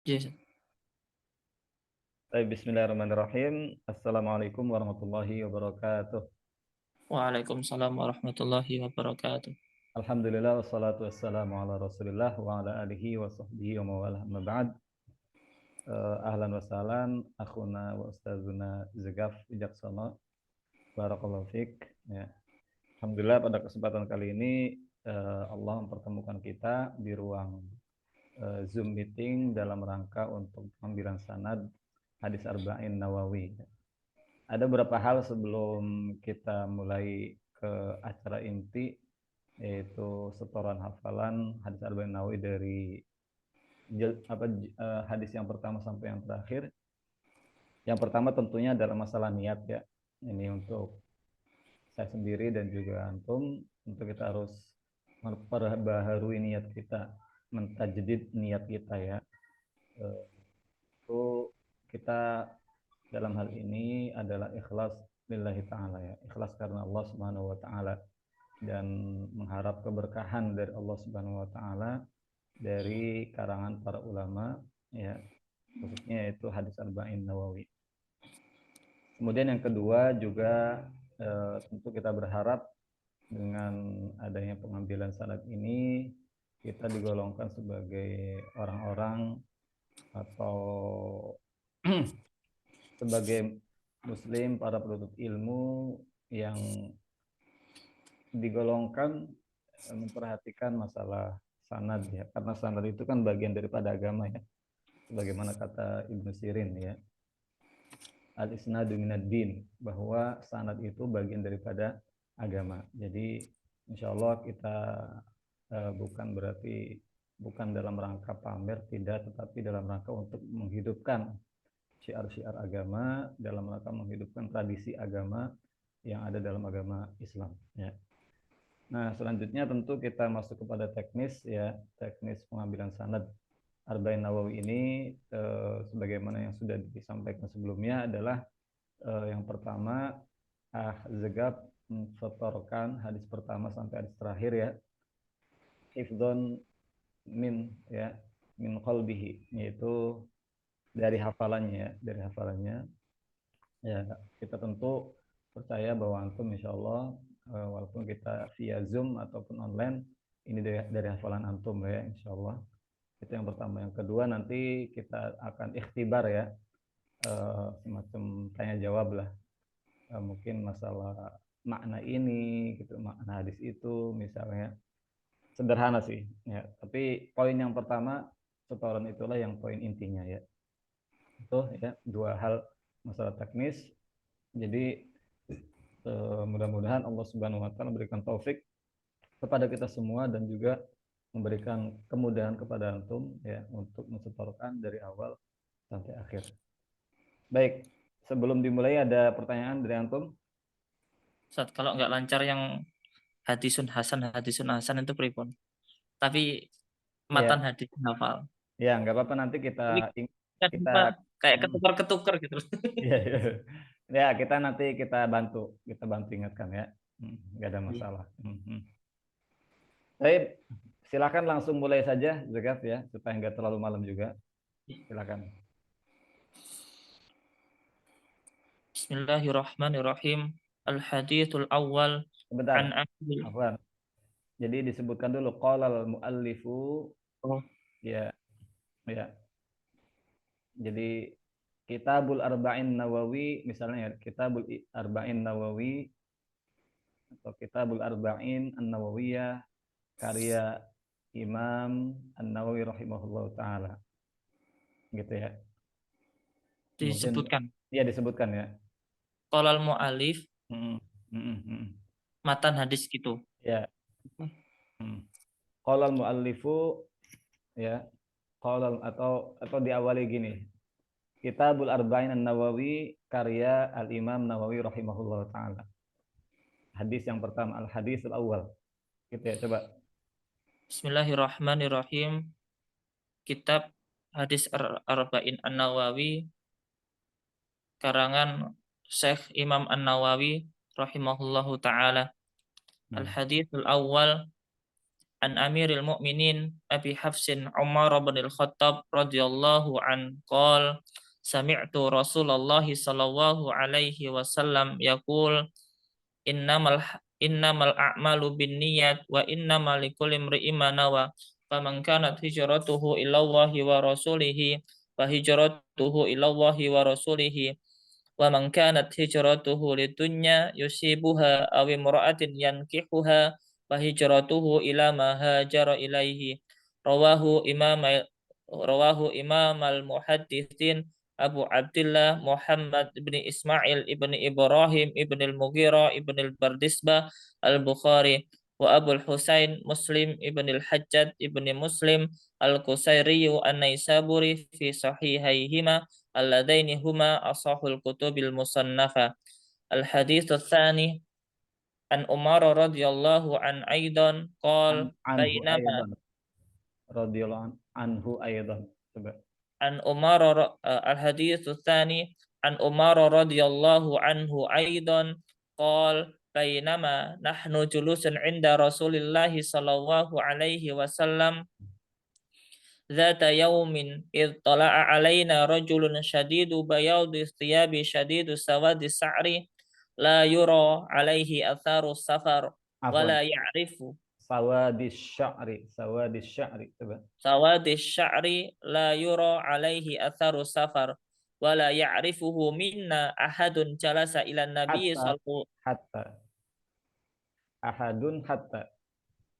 Yes. Baik, bismillahirrahmanirrahim. Assalamualaikum warahmatullahi wabarakatuh. Waalaikumsalam warahmatullahi wabarakatuh. Alhamdulillah wassalatu wassalamu ala Rasulillah wa ala alihi wa sahbihi wa mawalah. Amma ba'd. Ahlan wa sahlan akhuna wa ustazuna Zegaf Wijaksono. Barakallahu fiik. Ya. Alhamdulillah pada kesempatan kali ini Allah mempertemukan kita di ruang Zoom meeting dalam rangka untuk pengambilan sanad hadis Arba'in Nawawi. Ada beberapa hal sebelum kita mulai ke acara inti, yaitu setoran hafalan hadis Arba'in Nawawi dari hadis yang pertama sampai yang terakhir. Yang pertama tentunya adalah masalah niat ya. Ini untuk saya sendiri dan juga antum, untuk kita harus memperbaharui niat kita, mentajdid niat kita ya. Itu kita dalam hal ini adalah ikhlas lillahi ta'ala ya. Ikhlas karena Allah subhanahu wa ta'ala dan mengharap keberkahan dari Allah subhanahu wa ta'ala dari karangan para ulama ya, khususnya yaitu hadis Arba'in Nawawi. Kemudian yang kedua juga tentu kita berharap dengan adanya pengambilan sanad ini kita digolongkan sebagai orang-orang atau sebagai muslim, para penuntut ilmu yang digolongkan memperhatikan masalah sanad ya, karena sanad itu kan bagian daripada agama ya, sebagaimana kata Ibnu Sirin ya, al isnadu minad din, bahwa sanad itu bagian daripada agama. Jadi insya Allah kita bukan dalam rangka pamer, tidak, tetapi dalam rangka untuk menghidupkan syiar-syiar agama, dalam rangka menghidupkan tradisi agama yang ada dalam agama Islam ya. Nah, selanjutnya tentu kita masuk kepada teknis ya, teknis pengambilan sanad Arba'in Nawawi ini sebagaimana yang sudah disampaikan sebelumnya adalah yang pertama Zegab mensetorkan hadis pertama sampai hadis terakhir ya, hifdzon min qalbihi, yaitu dari hafalannya ya. Kita tentu percaya bahwa antum insya Allah walaupun kita via Zoom ataupun online, ini dari hafalan antum ya insya Allah. Itu yang pertama. Yang kedua nanti kita akan ikhtibar ya, semacam tanya jawab lah, mungkin masalah makna ini gitu, makna hadis itu misalnya, sederhana sih ya, tapi poin yang pertama setoran itulah yang poin intinya ya. Itu ya dua hal masalah teknis. Jadi mudah-mudahan Allah Subhanahu wa taala memberikan taufik kepada kita semua dan juga memberikan kemudahan kepada antum ya untuk mensetorkan dari awal sampai akhir. Baik, sebelum dimulai ada pertanyaan dari antum? Saat kalau nggak lancar yang hadisun Hasan itu pripun. Tapi matan Ya, hadis hafal. ya nggak apa-apa, nanti kita Tapi kan kita apa kayak hmm, ketukar-ketukar gitu. ya, ya. Ya, kita nanti kita bantu ingatkan ya. Nggak ada masalah. Baik, silakan langsung mulai saja Zakat ya, supaya nggak terlalu malam juga. Silakan. Bismillahirrahmanirrahim. Al-hadithul awal Sebentar. an Abi. Afwan. Jadi disebutkan dulu qalal muallifu Oh, ya, ya. Jadi Kitabul Arba'in Nawawi misalnya ya, Kitabul Arba'in Nawawi atau Kitabul Arba'in An-Nawawiyah karya Imam An-Nawawi rahimahullah taala gitu ya. Kemudian disebutkan. ya disebutkan ya. Qolal mu'alif Mm, mm, mm. matan hadis gitu. Ya. Mm. Qala al-muallifu ya, atau diawali gini. Kitabul Arba'in An-Nawawi karya Al-Imam Nawawi rahimahullah taala. Hadis yang pertama, al-hadis al-awwal. Gitu ya, coba. Bismillahirrahmanirrahim. Kitab hadis Arba'in An-Nawawi karangan Syekh Imam An-Nawawi rahimahullahu taala. Hmm. Al-haditsul awal an Amiril Mukminin Abi Hafsin Umar bin Al-Khattab radhiyallahu an qol sami'tu Rasulullah sallallahu alaihi wasallam yaqul innamal innamal a'malu binniyat wa innamal likulli imri'in ma nawa faman kanat hijratuhu ila Allahi wa rasulihi fa hijratuhu ila Allahi wa rasulihi wa man kanat hijratuhu lidunya yusibuha aw imra'atin yankihuha fa hijratuhu ila ma hajara ilaihi rawahu imam al-muhadditsin Abu Abdullah Muhammad ibn Ismail ibn Ibrahim ibn al-Mughirah ibn al-Bardisbah al-Bukhari wa Abu al-Husain Muslim ibn al-Hajjaj ibn Muslim al-Qusairi an-Naisaburi fi sahihaihima alladaini huma asahul kutubil musannafa. Al-hadits tsani an Umar radhiyallahu an aidan qol Anhu bainama aydan. Radhiyallahu anhu aydan. Coba. an Umar al-hadits tsani an Umar radhiyallahu anhu aidan qol bainama nahnu julusun inda Rasulillah sallallahu alaihi wasallam ذات يوم إذ طلع علينا رجل شديد بياض الثياب شديد سواد الشعر لا يرى عليه أثار السفر Afwan. ولا يعرف Sawadis sya'ri. Coba. سواد الشعر لا يرى عليه أثار السفر ولا يعرفه منا أحد جلس إلى النبي Hatta. صلى Hatta. Ahadun hatta.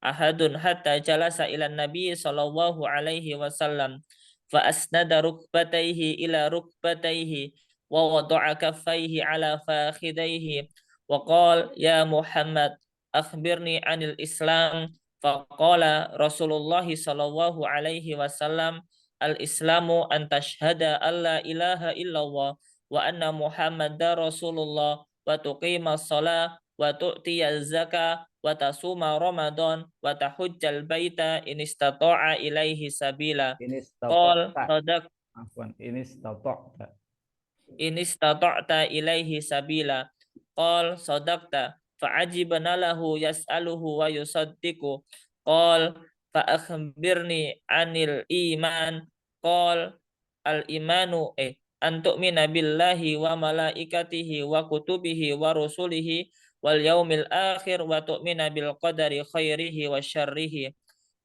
ahadun hatta jalasa ila nabi sallallahu alaihi wasallam fa asnada rukbatayhi ila rukbatayhi wa wada'a kaffayhi ala fakhidayhi wa qala ya Muhammad akhbirni anil Islam fa qala Rasulullah sallallahu alaihi wasallam al Islamu an tashhada alla ilaha illallah wa anna Muhammadar Rasulullah wa tuqima shalah wa tu'tiya zakah wa tasuma Ramadan wa tahujjal baita in istata'a ilaihi sabila. Ini Qol stata'ta. sadaq Afwan. Ini stata'ta. in istata'ta ilaihi sabila. Qol sadaqta fa'ajibna lahu yas'aluhu wa yusaddiqu. Qol fa akhbirni anil iman. Qol al imanu an tu'mina billahi wa malaikatihi wa kutubihi wa rusulihi wal yaumil akhir wa tu'mina bil qadari khairihi wa syarrihi.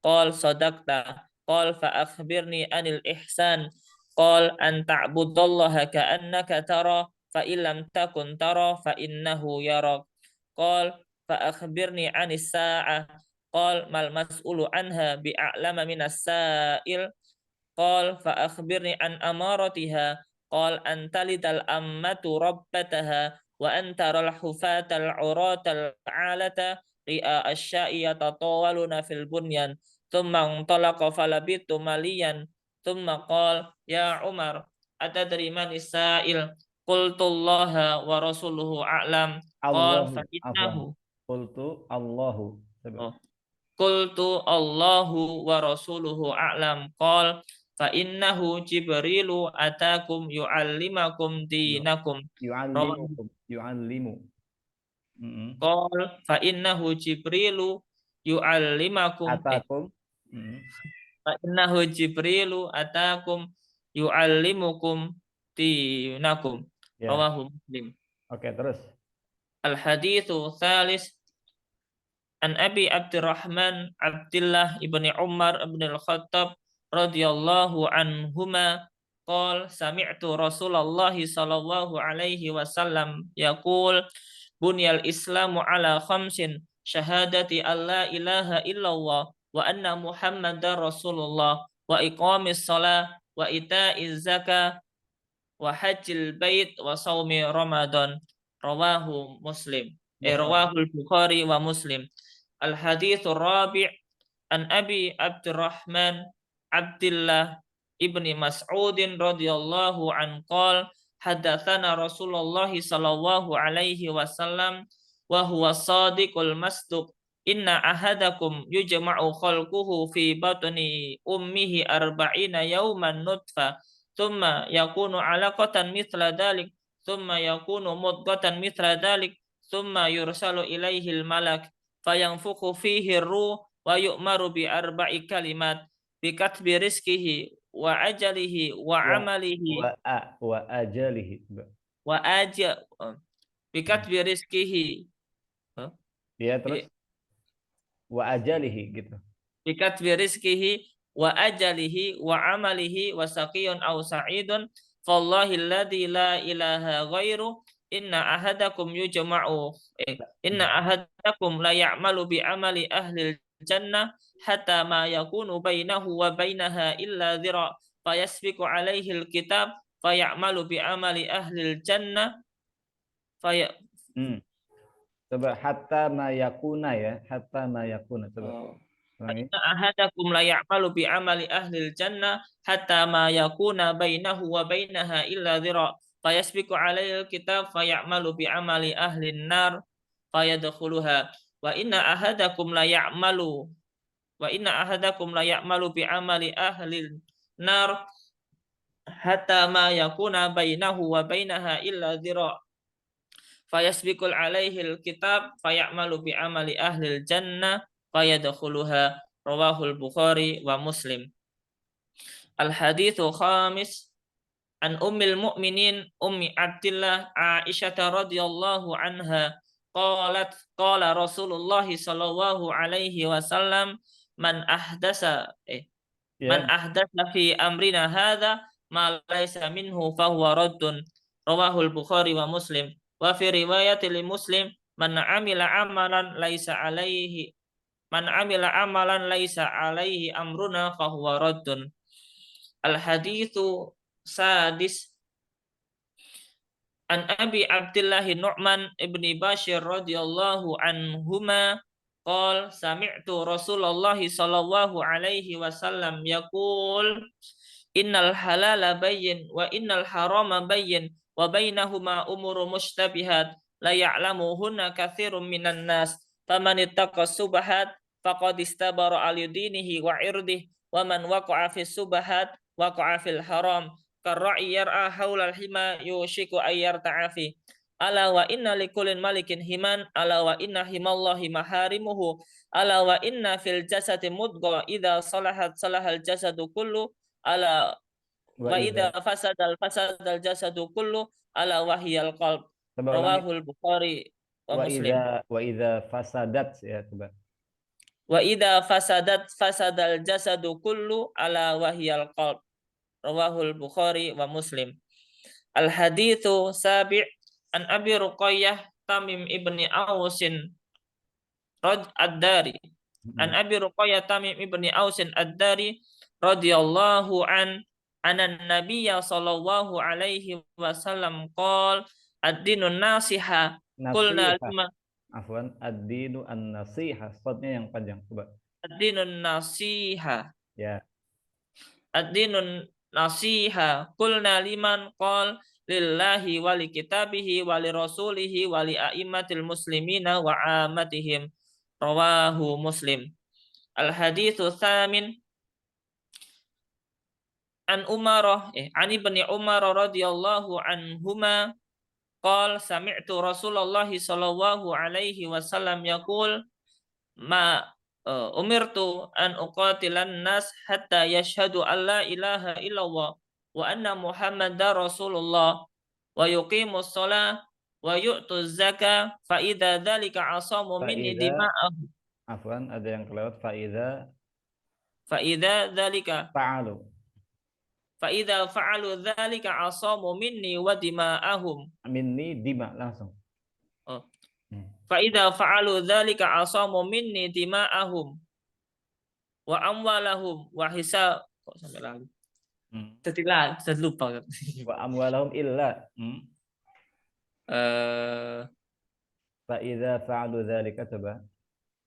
Qal sadaqta. Qal fa akhbirni anil ihsan. Qal an ta'budallaha ka'annaka tara fa illam takun tara fa innahu yarak. Qal fa akhbirni anis sa'ah. Qal mal mas'ulu anha bi'a'lama minas sa'il. Qal fa akhbirni an amaratiha. Qal an talidal ammatu rabbataha wa antaral hufatal uratal alata ri'a asya'i yatatawaluna fil bunyan thumma talaqa falabitu maliyan thumma qal ya Umar atadri man isail qultullaha wa rasuluhu a'lam qal fa Allahu. Afwan. innahu Qultu Allahu. Coba. oh qultu Allahu wa rasuluhu a'lam qal fa innahu Jibrilu atakum yu'allimakum dinakum rawahu Yu'allimukum. Yu'allimu. qal fa innahu Jibrilu yu'allimakum Atakum. Mm. fa innahu Jibrilu atakum yu'allimukum dinakum Ya. rawahu Muslim. Oke, terus. Al haditsu tsalis an Abi Abdurrahman Abdullah ibni Umar ibn al-Khattab radhiyallahu anhuma qol sami'tu Rasulullah sallallahu alaihi wasallam yaqul bunyal islamu ala khamsin syahadati alla ilaha illallah wa anna Muhammadar Rasulullah wa iqamis shalah wa ita'iz zakah wa hajjil bait wa saumi Ramadan rawahu Muslim. Rawahul Bukhari wa Muslim. Al hadithur rabi' an Abi Abdurrahman Abdullah ibni Mas'udin radhiyallahu an qol hadatsana Rasulullah sallallahu alaihi wasallam wa huwa shadiqul masduq inna ahadakum yujma'u khalquhu fi batni ummihi arba'ina yawman nutfa thumma yakunu 'alaqatan mithla dhalik thumma yakunu mudghatan mithla dhalik thumma yursalu ilaihil malak fayanfukhu fihi ruh wa yu'maru bi arba'i kalimat bi katbi rizqihi wa ajalihi wa amalihi wa ajalihi. wa aja bi katbi rizqihi Ya, terus wa ajalihi gitu. bi katbi rizqihi wa ajalihi wa amalihi wa saqiyun aw sa'idun fallahi alladzi la ilaha ghairu inna ahadakum yujma'u inna ahadakum la ya'malu bi amali ahli jannah hatta ma yakunu bainahu wa bainaha illa dhira fayasbiqu alaihi alkitab fayamalu bi amali ahli jannah faya Coba hatta ma yakuna ya, hatta ma yakuna coba. Ulangi. inna ahadakum la ya'malu bi amali ahli jannah hatta ma yakuna bainahu wa bainaha illa dhira fayasbiqu alaihi alkitab fayamalu bi amali ahli nar fayadkhuluha wa inna ahadakum la ya'malu bi amali ahli nar hatta ma yakuna bainahu wa bainaha illa dhira fayasbiqul alaihi alkitab fayamalu bi amali ahli jannah fayadkhuluha rawahul Bukhari wa Muslim. Al haditsu khamis an ummil mu'minin ummi Abdillah Aisyah radhiyallahu anha qala Rasulullah sallallahu alaihi wasallam man ahdasa fi amrina hadza ma laysa minhu fahuwa raddun rawahul Bukhari wa Muslim wa fi riwayati li Muslim man amila amalan laisa alaihi amruna fahuwa raddun. Al haditsu sadis an Abi Abdillah Nu'man ibni Bashir radhiyallahu anhuma qala sami'tu Rasulullah sallallahu alaihi wasallam yaqul innal halala bayyin wa innal harama bayyin wa bainahuma umuru mushtabihat la ya'lamuhunna katsirun minan nas faman ittaqa subahat faqad istabara al dinihi wa irdihi wa man waqa'a fis subahat waqa'a fil haram karra'i yar'a haulal hima yushiku ayyar ta'afi ala wa inna likulin malikin himan ala wa inna himallahi maharimuhu ala wa inna fil jasadi mudghah idza salahat salahal jasadu kullu ala wa idza fasadal jasadu kullu ala wahiyal qalb rawahul Bukhari wa Muslim. Wa idza fasadat ya coba. Wa idza fasadal jasadu kullu ala wahiyal qalb rawahul Bukhari wa Muslim. Al haditsu sabi' an Abi Ruqayyah Tamim ibni Ausin ad-Dari an Abi Ruqayyah Tamim ibni Ausin ad-Dari radhiyallahu anan nabiyya sallallahu alaihi wasallam qala ad-dinun nasiha qulna lima afwan ad-dinu an-nasiha spotnya yang panjang coba ad-dinun nasiha ya ad-dinun nasiha qulna liman qala lillahi wa li kitabihi wa li rasulihi wa li a'immatil muslimina wa ammatihim rawahu Muslim. Al haditsu tsamin an Umarah an ibni Umar radhiyallahu anhuma qala sami'tu Rasulullah sallallahu alaihi wasallam yaqul ma umirtu an uqatilan nas hatta yashhadu an la ilaha illallah wa anna Muhammadar Rasulullah wa yuqimus shalah wa yu'tuz zakah fa idza dzalika asamu minni dima'ahum afwan ada yang kelewat fa idza dzalika fa'alu dzalika asamu minni wa dima'ahum minni dima langsung fa idza fa'alu dzalika asamu minni dima'ahum wa amwalahum wa hisab kok sampai lagi saya lupa wa amwalahum illa fa idza fa'alu dzalika coba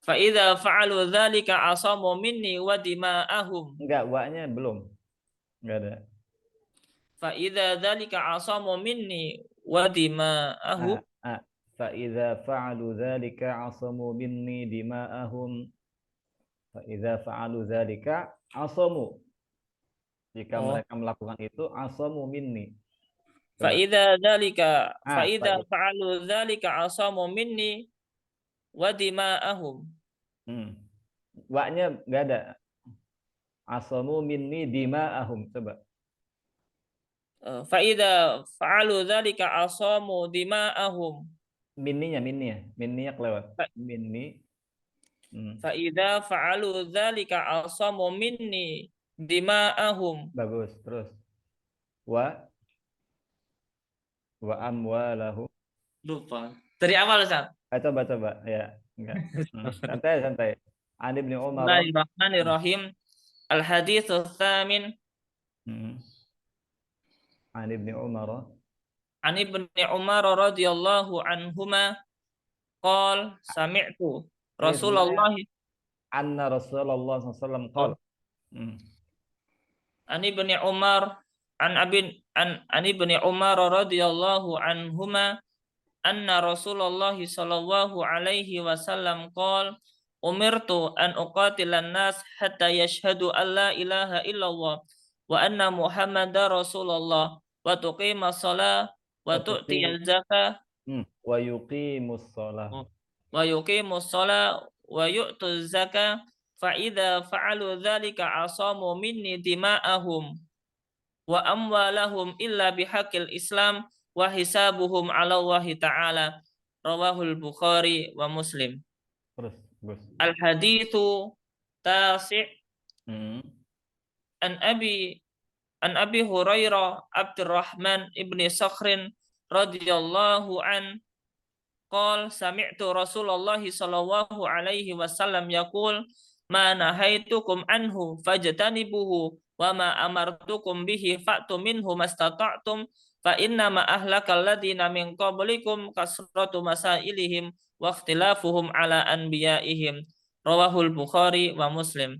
fa idza fa'alu dzalika asamu minni wa dima'ahum enggak wa-nya belum enggak ada fa idza dzalika asamu minni wa dima'ahum fa idza fa'alu dzalika asamu minni dima'ahum fa idza fa'alu dzalika asamu jika mereka melakukan itu asamu minni fa idza fa'alu dzalika asamu minni wa dima'ahum Wa-nya nggak ada. Asamu minni dima'ahum. Coba. Faida fa'alu dzalika asamu dima'ahum. Minninya kelewat. Minni. Faida fa'alu dzalika asamu minni dima'ahum. Bagus. Terus. Wa amwalahu. Lupa. Dari awal, Ustaz. Coba. Ya. Enggak. Santai. An Ibnu Umar. Bismillahirrahmanirrahim. Al-haditsu tsamin Hmm. An Ibnu Umar. an Ibni Umar radhiyallahu anhuma qol sami'tu Ini sebenarnya Rasulullah anna Rasulullah SAW qala. an Ibni Umar an Ibni Umar radhiyallahu anhuma anna Rasulullah sallallahu alaihi wasallam qol umirtu an uqatilan nas hatta yashhadu an la ilaha illallah wa anna Muhammadar Rasulullah wa tuqimas shalah wa tu'tiyaz zakah Wa yuqimus shalah. wa yuqimus shalah wa yu'tuz zakah fa idza fa'alu dzalika asamu minni dima'ahum wa amwalahum illa bihaqqil Islam wa hisabuhum 'ala Allah ta'ala rawahul Bukhari wa Muslim. Terus. Al haditsu tasi' Hmm. an Abi Hurairah Abdurrahman ibni Sakhrin radhiyallahu an qol sami'tu Rasulullah sallallahu alaihi wasallam yaqul ma nahaitukum anhu fajtanibuhu wa ma amartukum bihi fa'tu minhu mastata'tum fa inna ma ahlakal ladina min qablikum kasratu masailihim wa ikhtilafuhum ala anbiya'ihim rawahul Bukhari wa Muslim.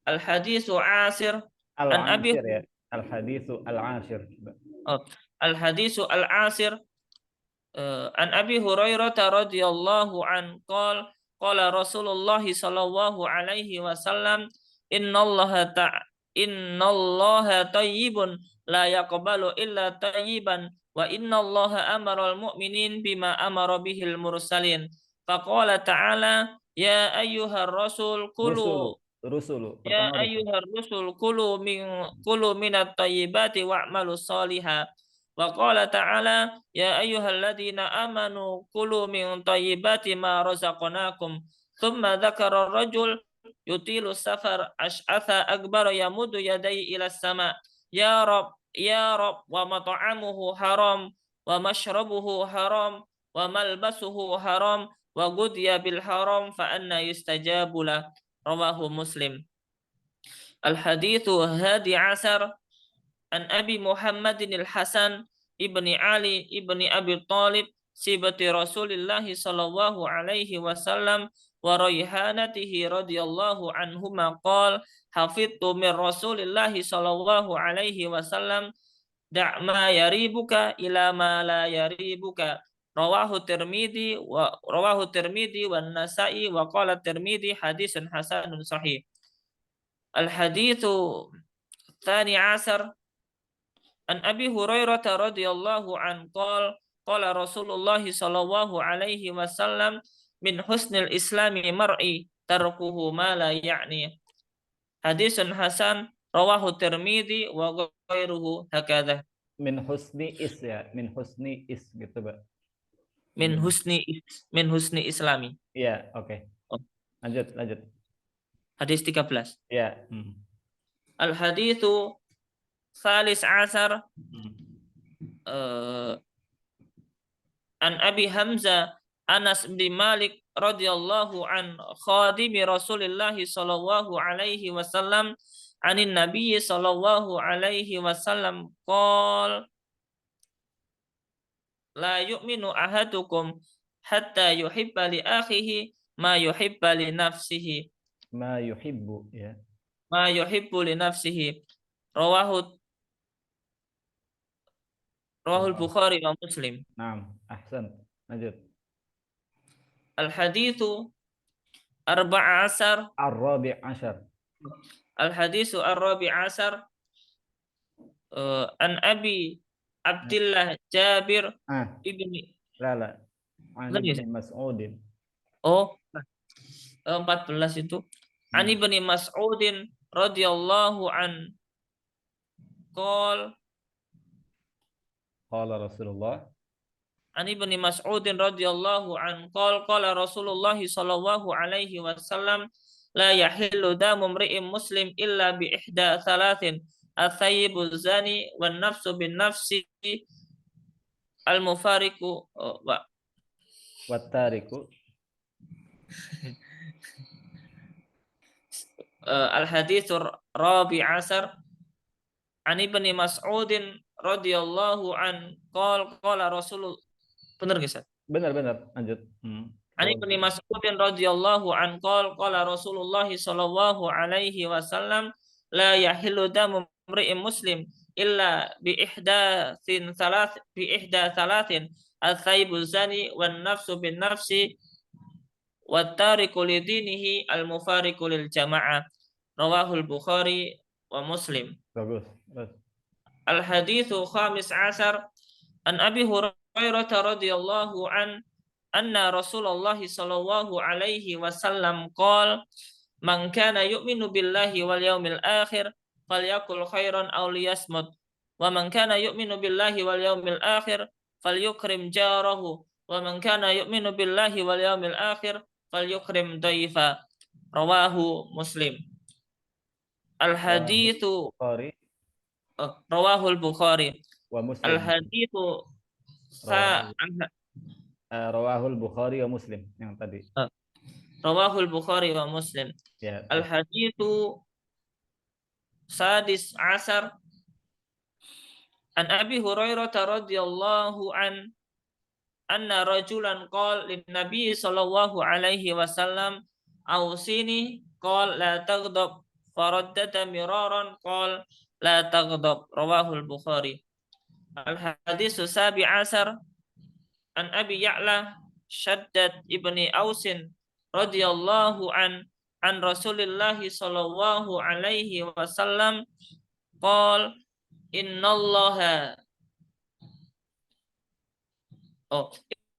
Al haditsu asir an Abi Al-ashir ya. Al-haditsu al-ashir. Al haditsu al asir an Abi Hurairah radhiyallahu an qala Rasulullah sallallahu alaihi wasallam innallaha tayyibun la yaqbalu illa tayyiban wa innallaha amara al-mu'minin bima amara bihil mursalin faqala ta'ala ya ayyuhar rasul kulu Rusulu. ya Pertama rusul. ayyuhar rusul kulu minat tayyibati wa'malu shaliha. Wa qala ta'ala ya ayyuhalladzina amanu kulu min tayyibati ma razaqnakum. Tsumma dzakara ar-rajul yutilu safar ash'atha akbar yamuddu yadayhi ila sama. Ya Rab wa mat'amuhu haram wa mashrabuhu haram wa malbasuhu haram wa gudiya bil haram fa anna yustajabu lah. Rawahu Muslim. Al-hadithu hadi asar an Abi Muhammadin al-Hasan ibni Ali ibni Abi Talib sibati Rasulillah sallallahu alaihi wasallam wa rayhanatihi radhiyallahu anhuma qala hafidtu min Rasulillah sallallahu alaihi wasallam da' ma yaribuka ila ma la yaribuka rawahu Tirmidzi wan Nasa'i wa qala Tirmidzi hadisun hasanun sahih. Al haditsu tsani asar an Abi Hurairah radhiyallahu an qala Rasulullah sallallahu alaihi wasallam min husnil islami mar'i tarkuhu ma la ya'ni. Hadisun hasan rawahu Tirmidzi wa ghairuhu hakadha. Min husni is ya. Min husni is gitu, Pak. Min husni islami. Iya, oke. Lanjut. Hadis 13. Ya. Al haditsu salis asar an Abi Hamzah Anas bin Malik radhiyallahu an khadimi Rasulillah sallallahu alaihi wasallam anin Nabi sallallahu alaihi wasallam qol la yu'minu ahadukum hatta yuhibba li akhihi ma yuhibba li nafsihi. Ma yuhibbu ya. Ma yuhibbu li nafsihi. Rawahul Bukhari wa Muslim. Naam, ahsan. Lanjut. Al haditsu arba'a asar. Ar-rabi' ashar. Al haditsu ar-rabi' asar an Abi Abdullah Jabir ibni La. An Ibni Mas'udin. Oh, 14 itu. An Ibnu Mas'udin radhiyallahu an qol Qala Rasulullah. An Ibnu Mas'udin radhiyallahu an qala Rasulullah sallallahu alaihi wasallam la yahillu damu imri'in muslim illa bi ihda thalathin at-thayyibu zani wan nafsu bin nafsi al-mufariqu Wattariku. al-haditsur rabi asar an Ibnu Mas'udin radhiyallahu an qala Rasulullah. Benar guys? Benar, lanjut. An Ibnu Mas'udin radhiyallahu an qala Rasulullah sallallahu alaihi wasallam la yahillu damu imri'in muslim illa bi ihda thalathin al-thayyibu zani wan nafsu bin nafsi wat tariku li dinihi al-mufariqu lil jamaah. Rawahul Bukhari wa Muslim. Bagus. Terus. Al-haditsu khamis asar an Abi Hurairah radhiyallahu an anna Rasulullah sallallahu alaihi wasallam qala man kana yu'minu billahi wal yawmil akhir falyakul khairan aw liyasmut wa man kana yu'minu billahi wal yawmil akhir falyukrim jarahu wa man kana yu'minu billahi wal yawmil akhir falyukrim dhaifa. Rawahu Muslim. Al-haditsu rawahul Bukhari wa Muslim. Al-haditsu Rawahul Bukhari wa Muslim yang tadi. Rawahul Bukhari wa Muslim. Ya. Al-haditsu sadis asar an Abi Hurairah radhiyallahu an anna rajulan qala lin Nabi sallallahu alaihi wasallam awsini qala la taghdab faraddata miraran qala la taghdab. Rawahul Bukhari. Al-haditsu sabi asar an Abi Ya'la Shaddad ibni Ausin radhiyallahu an Rasulillah sallallahu alaihi wasallam qala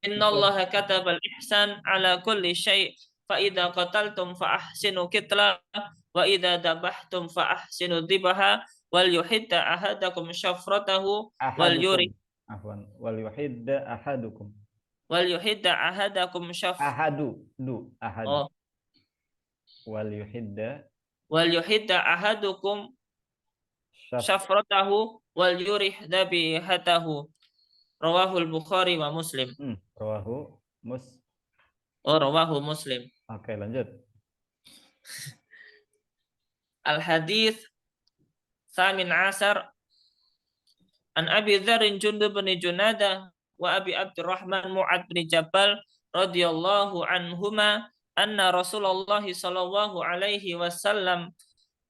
innallaha katabal ihsan ala kulli syai' fa idza qataltum fa ahsinu qitla wa idza dabahtum fa ahsinu dhibaha wal yuhidda ahadakum syafratahu wal yuri wal yuhidda ahadukum wal yuhidda ahadakum ahadu wal yuhidda ahadukum syafratahu wal yurih dabihatahu. Rawahul Bukhari wa Muslim. Rawahu Muslim. Oke, lanjut. Al-hadits Thamin asar an Abi Dzarrin Jundub bin Junadah wa Abi Abdurrahman Mu'ad bin Jabal radhiyallahu anhuma anna Rasulullah sallallahu alaihi wasallam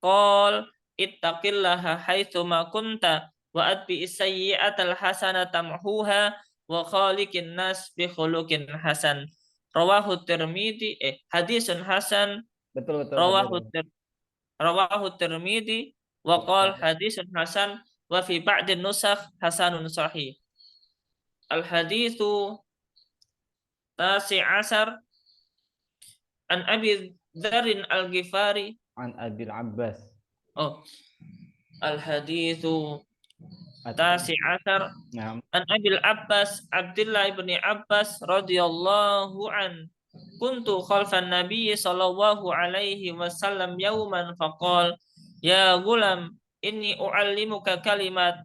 qala ittaqillaha haitsu ma kunta wa atbi sayyi'atal hasanata tamhuha wa khaliqin nas bi khuluqin hasan. Rawahu Tirmidzi hadisun hasan. Betul. Rawahu Tirmidzi wa qala hadisun hasan wa fi ba'din nusakh hasanun sahih. Al-haditsu tasi asar an Abi Dzarrin Al-Ghifari an Abil Abbas. Al-haditsu tasi asar an Abil Abbas Abdullah ibn Abbas radhiyallahu an kuntu khalfan Nabi sallallahu alaihi wasallam yauman faqal ya gulam inni uallimuka kalimat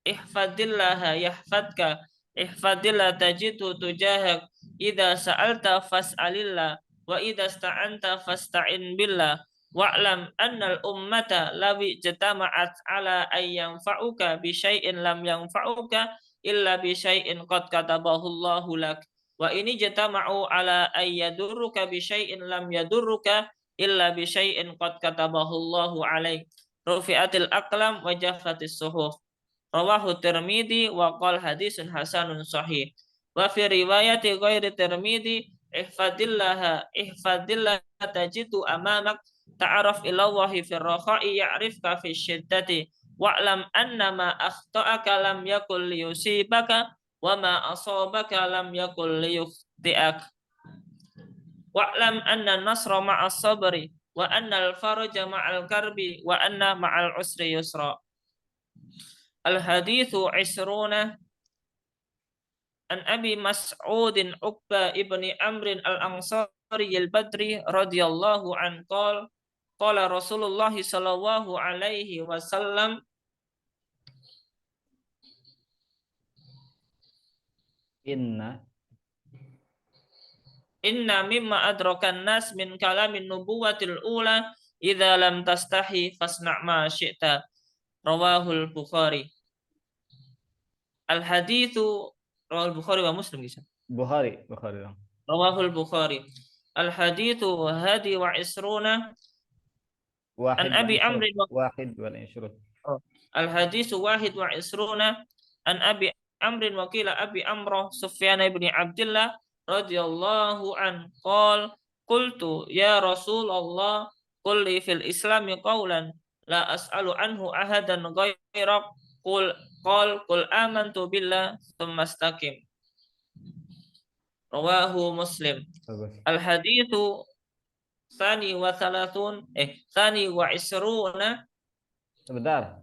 ihfadillaha yahfadka ihfadillah tajidhu tujahak idza sa'alta fas'alillah wa idza sta'anta fasta'in billah wa'lam annal ummata lawi jatama'at ala ay yanfa'uka bi syai'in lam yanfa'uka illa bi syai'in qad katabahu Allahu lak wa ini jatama'u ala ay yadurruka bi syai'in lam yadurruka illa bi syai'in qad katabahu Allahu alaik rufi'atil aqlam wa jaffatis suhuf. Rawahu Tirmidzi wa qala hadisun hasanun sahih. Wa fi riwayati ghairi Tirmidzi ihfadillah tajidu amamak ta'araf ila Allahi fi rakha'i ya'rifka fi syiddati wa'lam anna ma akhta'aka lam yakul liyusibaka wa ma asabaka lam yakul liyukhti'ak wa'lam anna nasra ma'as sabri wa annal faraja ma'al karbi wa anna ma'al usri yusra. Al-haditsu 'ishruna an Abi Mas'udin Uqbah ibni Amrin al-Ansari al-Badri radhiyallahu an qala Rasulullah sallallahu alaihi wasallam Inna mimma adrakan nas min kalamin nubuwatil ula idza lam tastahi fasna' ma syi'ta. Rawahul Bukhari. Al-haditsu rawahul Bukhari wa Muslim kisah. Bukhari dong. Rawahul Bukhari. Al-haditsu hadi wa isruna an Abi Amrin wahid wal ishrun. Al-haditsu wahid wa isruna an Abi Amrin wa qila Abi Amrah Sufyan ibn Abdullah radhiyallahu an qultu ya Rasulullah qul li fil islami qawlan la as'alu anhu ahadan ghairak qul amantu billah tsumma istaqim. Rawahu Muslim. Al-haditsu tsani wa isruna. Sebentar.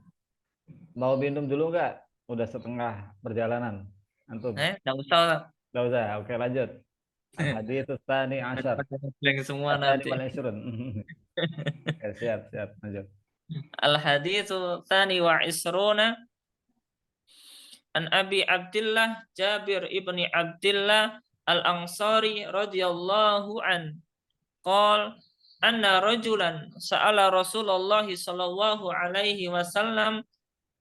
Mau minum dulu enggak? Udah setengah perjalanan. Antum. Enggak usah. Enggak usah. Oke, lanjut. Al-haditsu tsani asyar. Semua nanti. Siap, lanjut. Al-haditsu tsani wa isruna an Abi Abdullah Jabir ibni Abdullah al-Ansari radhiyallahu an anna rajulan sa'ala Rasulullah sallallahu alaihi wasallam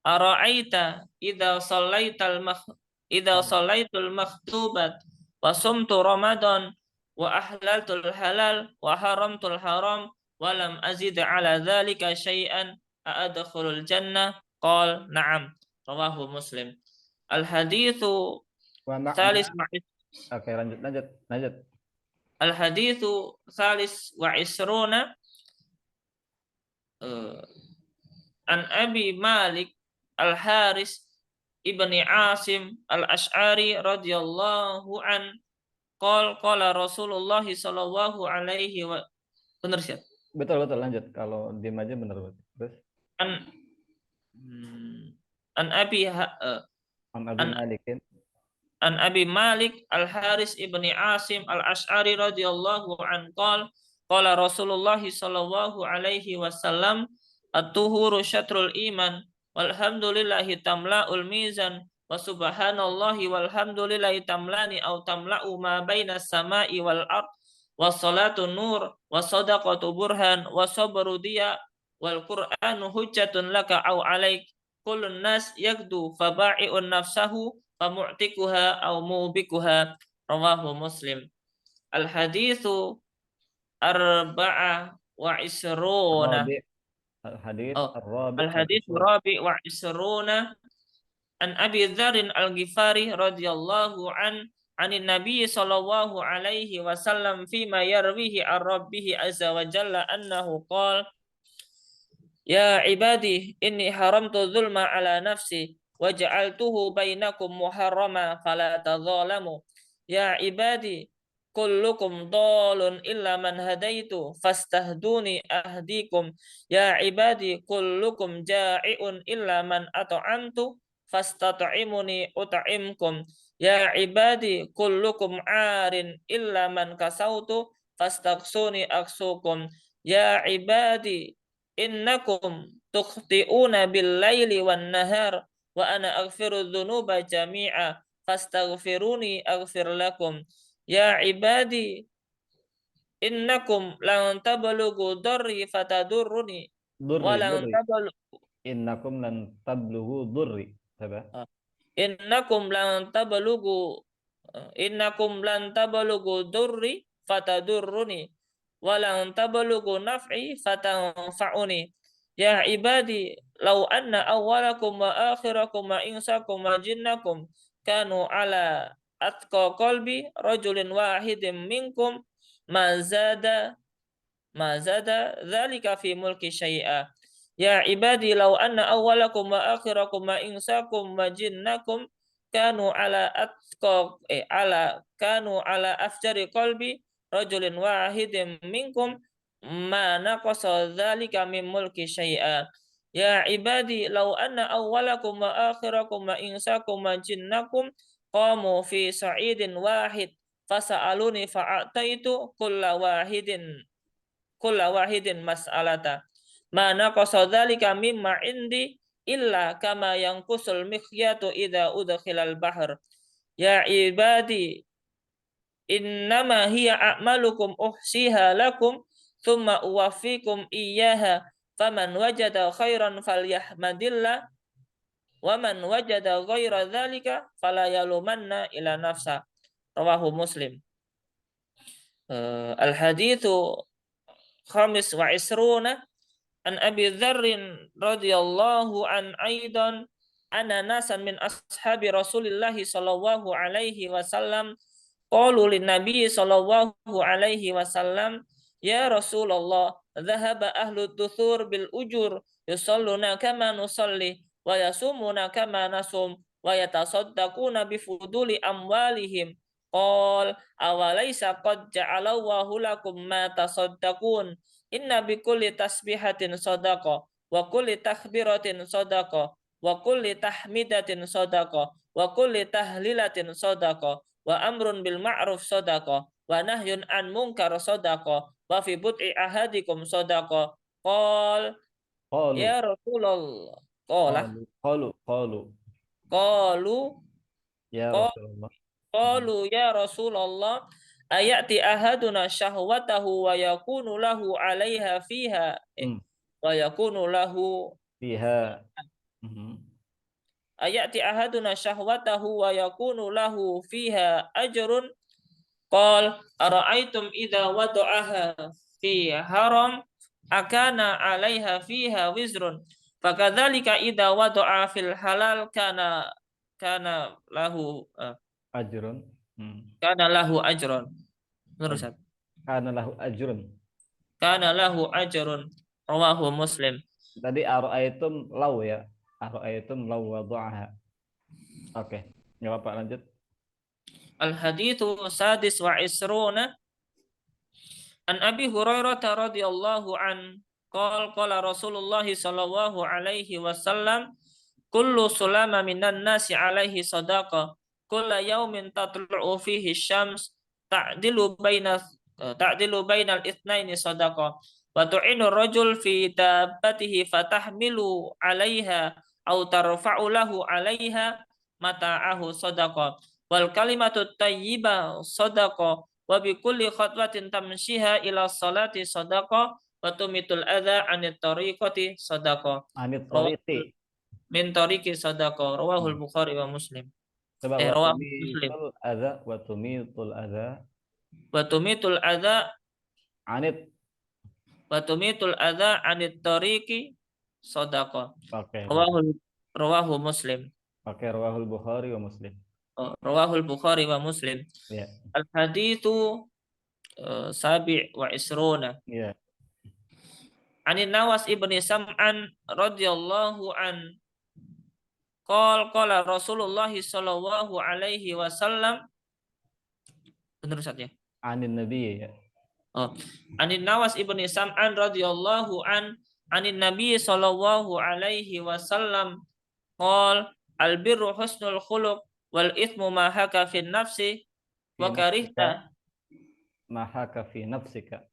ara'aita idza shallaitul maktubat wa sumtu ramadan wa ahlaltul halal wa haramtul haram wa lam azid ala dzalika syai'an a'adkhulul jannah qala na'am. Rawahu Muslim. Al-haditsu salis. Oke, lanjut. Al-haditsu salis wa isruna an Abi Malik Al-Haris ibni Asim Al-Ash'ari radhiyallahu an qala Rasulullah sallallahu alaihi wa benar sih? Betul, lanjut. Kalau diam aja benar. Terus an Abi Malikin an Abi Malik Al-Haris ibni Asim Al-Ash'ari radhiyallahu an qala Rasulullah sallallahu alaihi wasallam at-tuhuru syatrul iman walhamdulillahi tamla'ul mizan wa subhanallahi walhamdulillahi tamlani aw tamla'u ma bainas sama'i wal ard wa salatu nur wa sadaqatu burhan wa sabru diya wal qur'anu hujjatun laka aw alaik kullun nas yagdu faba'i'un nafsahu famu'tikuha aw mubikuha. Rawahu Muslim. Al-haditsu arba'a wa isruna. Al-haditsu rabi' wa isruna an Abi Dzar al-Ghifari radhiyallahu anin Nabi sallallahu alaihi wasallam fima yarwihi ar-rabbih azza wa jalla annahu qala ya ibadi inni haramtu dzulma ala nafsi waja'altuhu bainakum muharrama fala tadzalamu ya ibadi kullukum dhalun illa man hadaitu fastahduni ahdikum ya ibadi kullukum ja'iun illa man at'amtu fastat'imuni ut'imkum ya ibadi kullukum 'arin illa man kasautu fastaghsuni aksukum ya ibadi innakum tukhti'una bil laili wan nahar wa ana aghfiru dzunuba jami'a fastaghfiruni aghfir lakum ya ibadi innakum lan tablughu darri fatadurruni wa lan tablughu innakum lan tablughu durri innakum lan tablughu durri fatadurruni wa lan tablughu naf'i fatanfa'uni ya ibadi law anna awwalakum wa akhirakum wa insakum wa jinnakum kanu ala atqa qalbi rajulin wahidin minkum ma zada dzalika fi mulki syai'a ya ibadi law anna awwalakum wa akhirakum wa insakum wa jinnakum kanu ala afjari qalbi rajulin wahidin minkum ma naqasa dzalika min mulki syai'a. Ya ibadi law anna awwalakum wa akhirakum wa insakum wa jinnakum qamu fi sa'idin wahid fasa'aluni fa'ataitu kulla wahidin mas'alata. Ma naqasa dzalika mimma indi illa kama yanqusul mikhyatu idza udkhilal bahr. Ya ibadi innama hiya a'malukum uhsiha lakum thumma uwaffikum iyyaha faman wajada khairan falyahmadillah wa man wajada ghaira dzalika fala yalumanna ila nafsa. Rawahu Muslim. Al haditsu khamis wa isruna an Abi Dzarrin radhiyallahu an aidan anna nasan min ashabi Rasulillah sallallahu alaihi wasallam qalu lin nabiy sallallahu alaihi wasallam ya Rasulullah dhahaba ahlu duthur bil ujur yusalluna kama nusalli wa yasumuna kama nasum wa yatasaddaquna bi fuduli amwalihim qal awalaysa qad ja'alallahu lakum ma tasaddaqun inna bi kulli tasbihatin shadaqah wa kulli takbiratin shadaqah wa kulli tahmidatin shadaqah wa kulli tahlilatin shadaqah wa amrun bil ma'ruf shadaqah wa nahyun an munkar shadaqah wa fi bud'i ahadikum shadaqah qal Qalu, ya Rasulullah qala qalu. qalu Ya qa- Rasulullah. qalu ya Rasulullah ayati ahaduna syahwatahu wa yakunu lahu 'alaiha fiha Hmm. wa yakunu lahu Fiha. Mhm. ayati ahaduna syahwatahu wa yakunu lahu fiha ajrun qal ara'aitum idza wada'aha fi haram akana 'alaiha fiha wizrun fakadzalika idza wada'a fil halal kana lahu Ajrun. Hmm. kana lahu ajrun. Terus Kana lahu ajrun. kana lahu ajrun. Rawahu Muslim. Tadi ara'aitum law ya. Ara'aitum law wada'aha. Oke. Enggak apa-apa, lanjut. Al haditsu sadis wa isruna an Abi Hurairah radhiyallahu an qala Rasulullah sallallahu alaihi wasallam kullu sulama minan nasi alaihi sadaqah kulla yaumin tatlu'u fihi syams ta'dilu bainal itsnaini sadaqah wa tu'inu rajul fi dabbatihi fatahmilu 'alaiha aw tarfa'u lahu 'alaiha mata'ahu sadaqah wal kalimatu thayyibah sadaqah wa bi kulli khatwatin tamshiha ila salati sadaqah wa tumitul adza 'anit tariqati sadaqah. Anit tariqi. Min tariki sadaqah rawahul Bukhari wa Muslim. Coba Rawahu Muslim. wa tumitul adza. Wa tumitul adza Anit. anit tariki sadaqah. Oke. Rawahu Muslim. Oke, rawahul Bukhari wa Muslim. Rawahul Bukhari wa Muslim. Ya. Al haditsu sabi' wa isruna. Ya. Anin Nawas ibni Sam'an radhiyallahu an qala Rasulullah sallallahu alaihi wasallam. Benar Ustaz ya? Anin Nabi ya. Anin Nawas ibni Sam'an radhiyallahu an anin Nabi sallallahu alaihi wasallam qol al birru husnul khuluq wal ithmu ma haka fi nafsi wa karihta ma haka fi nafsika.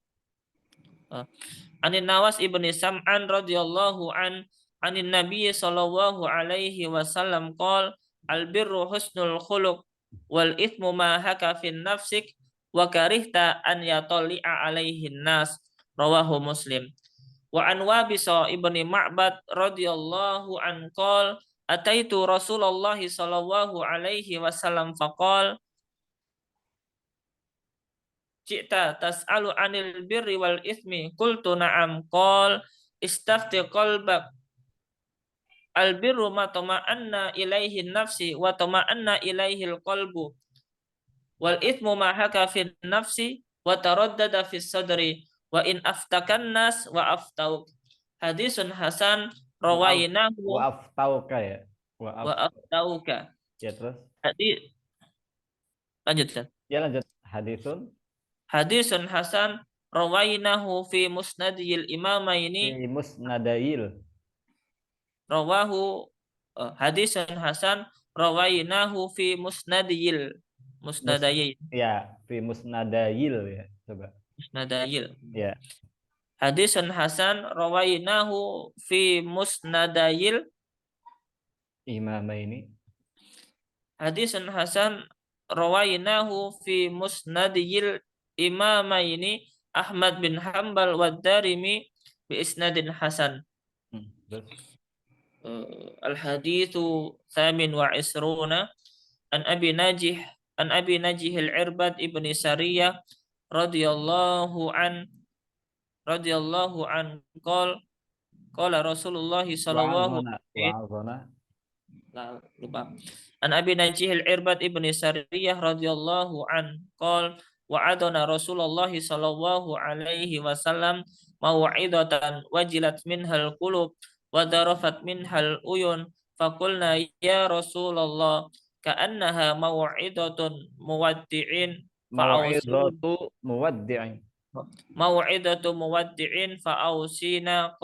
Anin Nawas ibni Sam'an radhiyallahu an anin Nabi sallallahu alaihi wasallam qol al birru husnul khuluq wal ithmu ma haka fi nafsik wa karihta an yatalli'a alaihin nas. Rawahu Muslim. Wa an Wabisa ibni Ma'bad radhiyallahu an qol ataitu Rasulullah sallallahu alaihi wasallam faqal Cita tas'alu anil birri wal ismi qultu na'am qal istafti qalbak al birru ma tama'anna ilaihi nafsi wa tama'anna ilaihi al qalbu wal ithmu ma haka fi nafsi wa taraddada fi sadri wa in aftakan nas wa aftauk. Hadisun hasan rawainahu wa aftauka ya. Wa aftauka. Ya terus. Lanjutkan. Ya lanjut. Hadisun Hadisun hasan rawainahu fi musnadil imamaini Fi musnadail. rawahu hadisun hasan rawainahu fi musnadil Mus musnadayin ya, fi musnadail ya. Coba. musnadayil Ya, hadisun hasan rawainahu fi musnadayil imamaini. hadisun hasan rawainahu fi musnadil imamaini Ahmad bin Hanbal wa Darimi bi isnadin hasan. Terus Al-hadithu thamin wa isruna an Abi Najih al-Irbad ibni Sariyah radhiyallahu an qala Rasulullah sallallahu wa'azana, alaihi wa'azana. lupa. An Abi Najih al-Irbad ibni Sariyah radhiyallahu an wa'adana Rasulullah sallallahu alaihi wasallam mau'idatan wajilat minhal qulub wa darafat minhal uyun faqulna ya Rasulullah ka'annaha mau'idatun muwaddi'in fa'ausin Mau'izatu muwaddi'in. mau'idatu muwaddi'in fa'ausina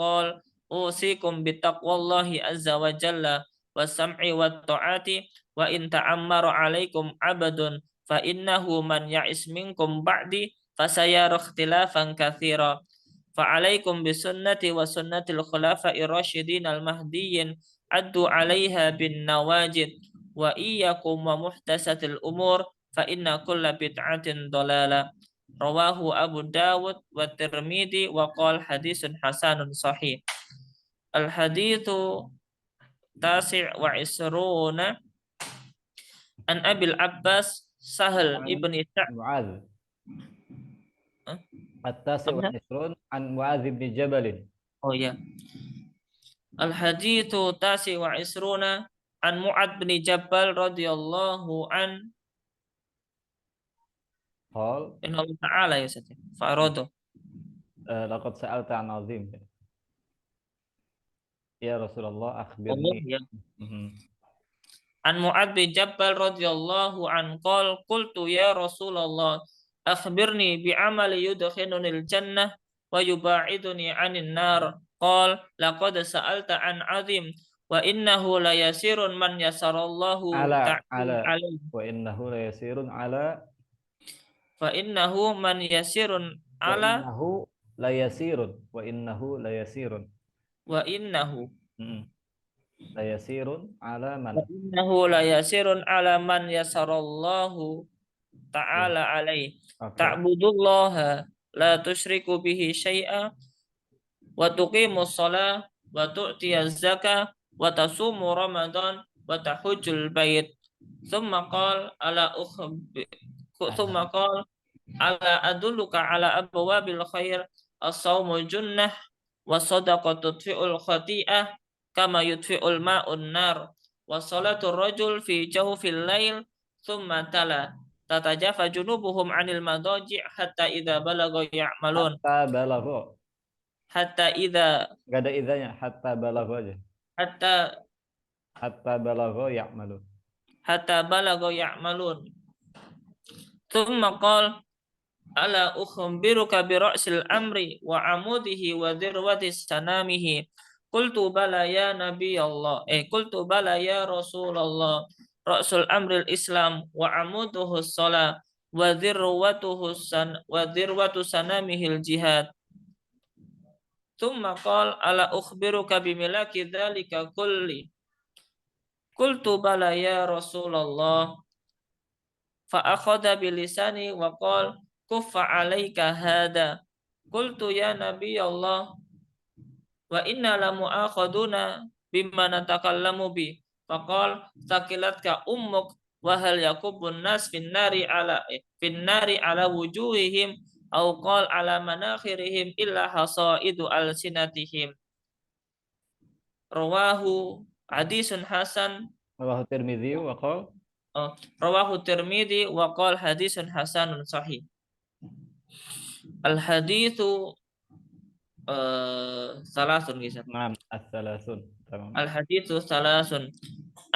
usikum bitaqwallahi azza wa jalla was-sam'i wat-ta'ati wa in ta'ammara 'alaikum 'abdun fa innahu man ya'is minkum ba'di fasayara ikhtilafan katsira fa 'alaikum bisunnati wa sunnatil khulafa'ir rasyidin al-mahdiyyin addu 'alaiha bin nawajid wa iyyakum wa muhtasatil umur fa inna kulla bid'atin dhalalah. Rawahu Abu Dawud wa Tirmidzi wa qala hadisun hasanun sahih. Al haditsu tasi' wa isruna an Abil Abbas Sahal ibni Sa'd. Mu'adz. Hah? At-tasi' wa Apa? isrun an Mu'adz bin Jabal. Oh ya. Al haditsu tasi' wa isruna an Mu'ad bin Jabal radhiyallahu an Qal inna Allah ta'ala ya sati. Fa'aradu. laqad sa'alta an 'azim. Ya Rasulullah, Allah akhbirni. ya. Mhm. An Mu'ad bin Jabal radhiyallahu an qultu ya Rasulullah akhbirni bi amali yudkhilunil jannah wa yuba'iduni 'anil nar laqad sa'alta an 'azim wa innahu la yasirun man yasarallahu Ala ta'ala alayhi wa innahu la yasirun ala fa innahu man yasirun wa ala innahu la yasirun wa innahu la yasirun. wa innahu Mhm. La yasirun ala man. wa innahu la yasirun ala man yasarallahu ta'ala alaihi Oke. ta'budullaha la tusyriku bihi syai'a wa tuqimus shalah wa tu'tiyaz zakah wa tasumu ramadan wa tahujjul bait thumma qala ala adulluka ala abwabil khair as-sawmu junnah wa sadaqatu tudfi'ul khati'ah kama yudfi'ul ma'un nar wa salatu rajul fi jawfil lail thumma tala tatajafa junubuhum 'anil madaji' hatta idza balagha ya'malun Hatta balagha. hatta idza Enggak ada idanya, hatta balagha aja. hatta Hatta balagha ya'malun. hatta balagha ya'malun thumma qala ala ukhbiruka bi ra'sil amri wa amudihi wa dirwati sanamihi qultu bala ya nabi Allah qultu bala ya Rasulullah ra'sul amril islam wa amuduhu shalah wa dirwatu sanamihil jihad thumma qala ala ukhbiruka bi milaki dzalika kulli qultu bala ya Rasulullah fa akhadha bilisani wa qala kuffa alaika hada qultu ya nabi Allah wa inna la mu'akhaduna bima natakallamu bi faqal takilatka ummuk wa hal yakubun nas fin nari ala wujuhihim aw qal ala manakhirihim illa hasaidu alsinatihim rawahu hadisun hasan Rawahu Tirmidzi wa qala rawahu Tirmidzi wa qala hadisun hasanun sahih. Al haditsu salasun kisah. Naam, as-salasun. Tamam. Al haditsu salasun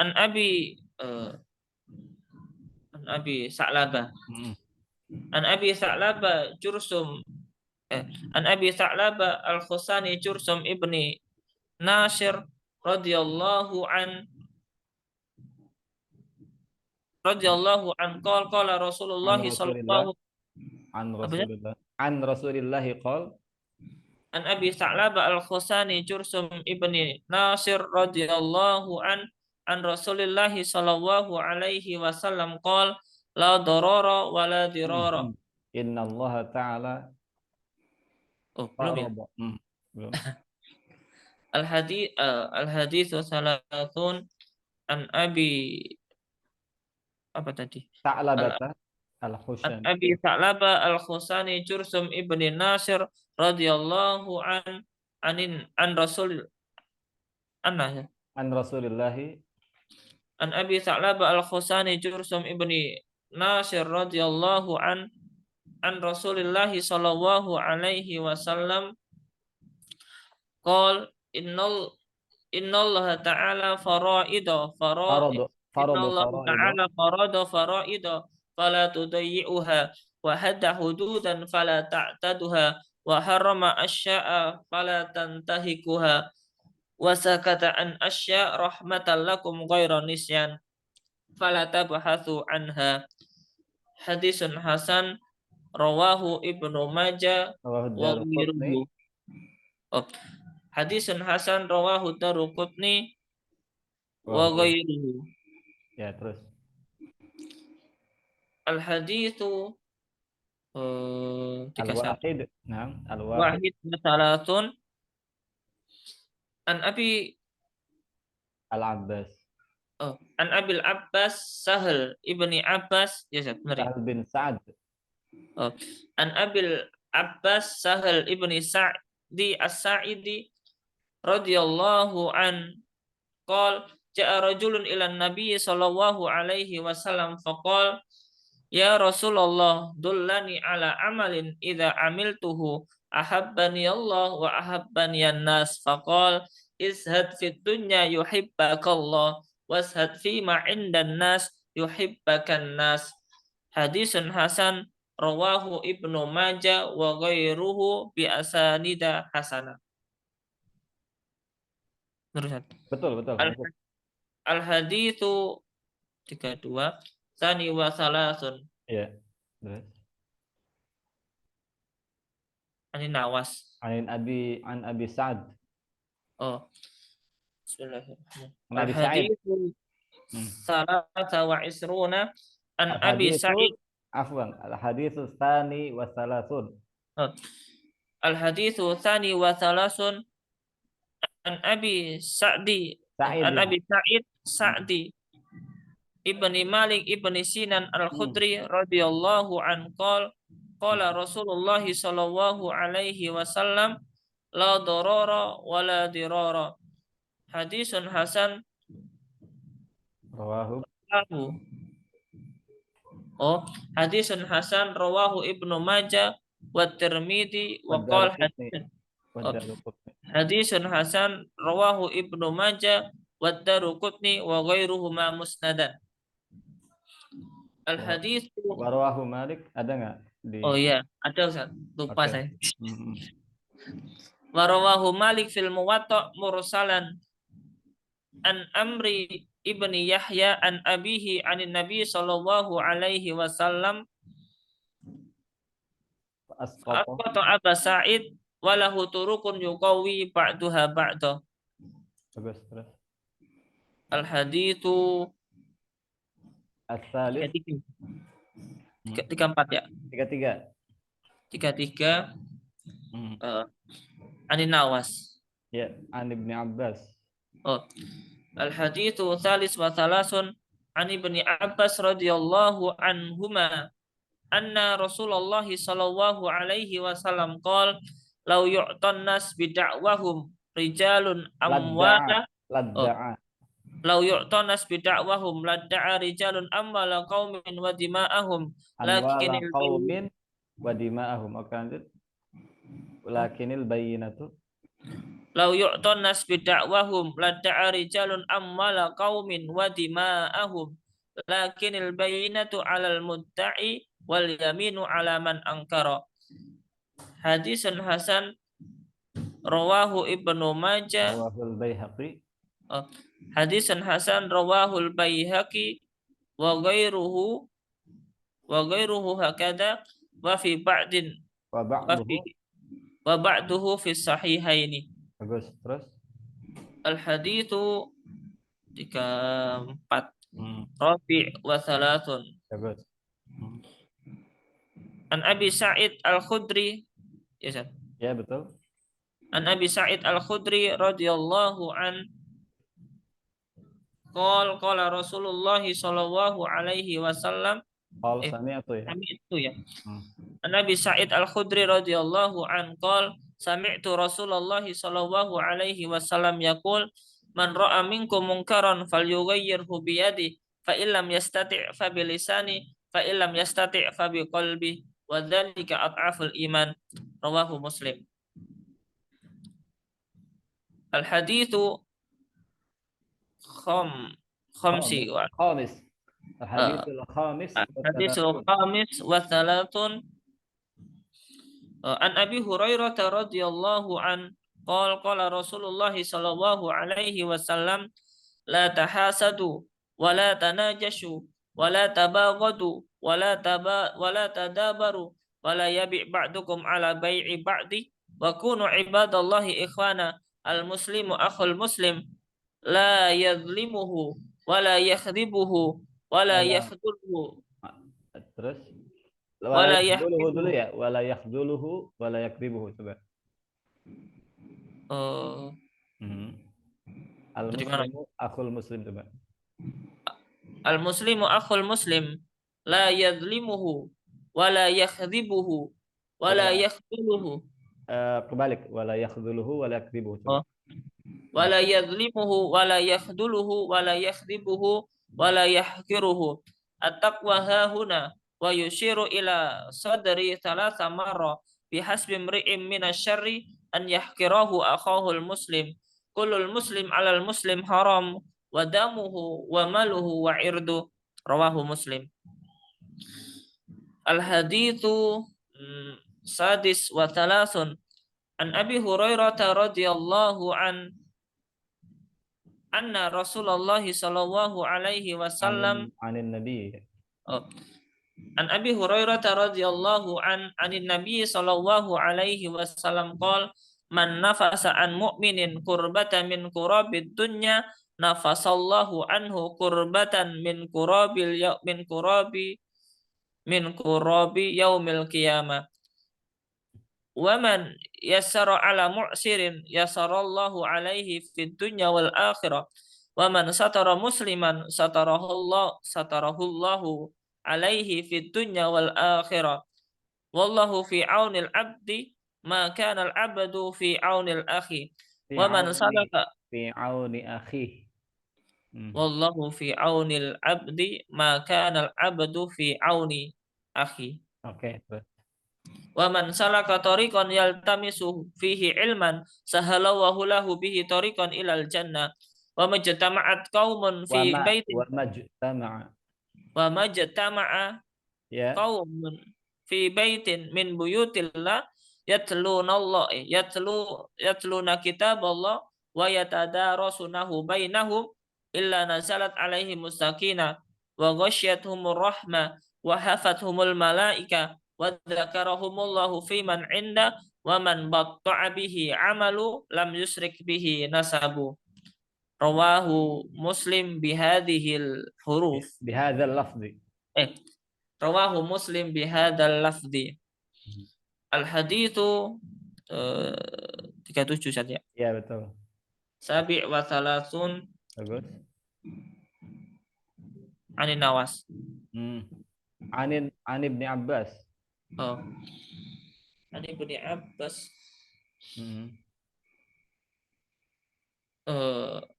an Abi Sa'labah. Mhm. An Abi Sa'labah Jursum An Abi Tha'laba Al-Khusani Jursum ibni Nashir radhiyallahu an qala An Rasulullah Rasulillah, sallallahu an apa ya? Rasulillah, an Rasulillahi qol. An Abi Tha'laba Al-Khusani Jursum ibni Nasir radhiyallahu an Rasulillah sallallahu alaihi wasallam qala la darara wa la dirara. Inna Allah Ta'ala Oh, belum ya? farada. Belum. Al-haditsu salatun an Abi apa tadi? Ta'labata An al-Khushani. Abi Tha'laba Al-Khusani Jursum ibni Nasir radhiyallahu an Rasul anna ya. An Rasulillahi. An Abi Tha'laba Al-Khusani Jursum ibni Nasir radhiyallahu an Rasulillah sallallahu alaihi wasallam qol innallaha ta'ala Farada. Farada innallaha faraidah. ta'ala farada faraida fala tudayyi'uha wa hadda hududan fala ta'taduha wa harrama asya'a fala tantahikuha wa sakata an asya' rahmatan lakum ghaira nisyan fala tabhathu anha. Hadisun hasan rawahu Ibnu Majah Rawahu wa Daruqutni. ghairuhu. Oh, hadisun hasan rawahu Daruqutni wa ghairuhu. Ya, terus. Al haditsu Al-Wahid. Nah, Al-Wahid. wahid salatun an Abi Al-Abbas. an Abil Abbas Sahal ibni Abbas ya benar ya. Sahal bin Sa'ad. An Abil Abbas Sahal ibni Sa'di As-Sa'idi radhiyallahu an qol ja'a rajulun ila nabiy sallallahu alaihi wasallam faqal ya Rasulullah dullani ala amalin idza amiltuhu ahabbani Allah wa ahabbani an-nas faqal izhad fid dunya yuhibbakallah washad fi ma 'indan nas yuhibbakan nas. Hadisun hasan rawahu Ibnu Majah wa ghairuhu bi asanida hasanah. Terusan. Betul, betul. Al-haditsu 32 Sani wa salasun Ya. Terus. Ani Nawas. An Abi Sa'ad. Oh. Bismillahirrahmanirrahim. An Abi Sa'id. Al-haditsu salasa wa isruna an Abi Al-haditsu, Sa'id. afwan, al-haditsu tsani wa salasun. Oh. Al-haditsu tsani wa salasun an Abi Sa'di Sa'id. an Abi Sa'id Sa'di Ibni Malik Ibni Sinan Al-Khudri radhiyallahu an qala Rasulullah sallallahu alaihi wasallam la darara wa la dirara. Hadisun hasan Rawahu. Oh, hadisun hasan rawahu Ibnu Majah wa Tirmidzi wa qala hadisun hasan rawahu Ibnu Majah wa Daruqutni wa ghairuhuma musnadan. Al hadis Rawahu Malik ada nggak di? Oh iya, ada Ustaz. Lupa Okay. saya. Warawahu Malik fil Muwatta mursalan an Amri ibni Yahya an abihi anin Nabi sallallahu alaihi wasallam asqata Aba Sa'id walahu turukun yuqawi ba'duha ba'da. Bagus, terus. Al haditsu As-salis. 34 ya. 33. Anin Nawas. Ya, an Ibni Abbas. Oh. Al haditsu tsalis wa thalasun an Ibni Abbas radhiyallahu anhuma anna Rasulullah sallallahu alaihi wasallam qala law yu'tan nas bid'awahum rijalun amwala law yu'tan nas bid'awahum ladda'a rijalun amwala qaumin wa dima'ahum lakinil qaumin wa dima'ahum lakinil bayyinatu law yu'tan nas bid'awahum ladda'a rijalun amwala qaumin wa dima'ahum lakinil bayyinatu 'alal mudda'i wal yaminu 'ala man ankara. hadisun hasan rawahu Ibnu Majah. Rawahul Baihaqi. Hadisun hasan rawahul Baihaqi wa ghairuhu hakada wa fi ba'din Wa ba'duhu. wa ba'duhu fi sahihaini. Bagus. Terus? Al-haditsu 34. Rabi' wa thalathun. Bagus. An Abi Sa'id Al-Khudri. Ya, ya betul. An Abi Sa'id Al-Khudri radhiyallahu an qala Rasulullah sallallahu alaihi wasallam. Sami'tu ya. Sami'tu ya. An Abi Sa'id Al-Khudri radhiyallahu an qala sami'tu Rasulullah sallallahu alaihi wasallam yaqul man ra'a minkum munkaran falyughayyirhu bi yadihi fa illam yastati' fa bi lisani fa illam yastati' fa bi qalbi wa dzalika ad'aful iman. Rawahu Muslim. Al-haditsu khamsi wa khamis. Al-haditsul khamis. Al-haditsul khamis wa thalathun. An Abi Hurairah radhiyallahu an qala Rasulullah sallallahu alaihi wasallam la tahasadu wa la tanajashu wa la tabaghadu wa la tadabaru wa la yabi' ba'dukum ala bai'i ba'di wa kunu ibadallahi ikhwana. Al-muslimu akhul muslim la yadhlimuhu wa la yakhdibuhu wa la yakhdhuluhu. Terus Wala yakhdhuluhu dulu ya, wala yakhdhuluhu wala yakdibuhu coba. Al-muslimu akhul muslim coba. Al-muslimu akhul muslim la yadhlimuhu wala yakhdibuhu wala yakhdhuluhu. Kebalik, wala yakhdhuluhu wala yakdibuhu coba. Wala yadhlimuhu wala yakhdhuluhu wala yakhdibuhu wala yahqiruhu. At-taqwa hahuna wa yushiru ila sadri thalatha marra bihasbi imri'in minasyarri an yahqirahu akhahul muslim. Kullul muslim 'alal muslim haram wa damuhu wa maluhu wa irdu. Rawahu Muslim. Al-haditsu sadis wa thalathun. An Abi Hurairah radhiyallahu anna Rasulullah sallallahu alaihi wasallam anin nabi. An Abi Hurairah radhiyallahu anin Nabi sallallahu alaihi wasallam qala man nafasa an mu'minin kurbatan min kurabid dunya nafasallahu anhu kurbatan min kurabi yaumil qiyamah. Wa man yassara ala mu'sirin yassarallahu alaihi fid dunya wal akhirah. Wa man satara musliman satarahullahu alaihi fid dunya wal akhirah. Wallahu fi aunil abdi ma kana al abdu fi aunil akhi. Wa man salaka fi auni akhi. Wallahu fi aunil abdi ma kana al abdu fi auni akhi. Oke. Wa man salaka tariqan yaltamisu fihi ilman sahalallahu lahu bihi tariqan ilal jannah. Wa majtama'at qaumun fi baitin wa majtama'a qaumun fi baitin min buyutillah yatluna kitaballah wa yatadarasunahu bainahum illa nazalat alaihim mustaqina wa ghasyiyatuhumur rahmah wa hafathumul malaika wa dzakarahumullahu fi man inda wa man batta'a bihi amalu lam yusrik bihi nasabu. Rawahu Muslim bihadhil huruf. Bihadzal lafzi. Rawahu Muslim bihadzal lafzi. Al-haditsu 37 saja. Iya betul. Sabi' wa thalathun. Bagus. Anin Nawas. An Ibni Abbas. An Ibni Abbas.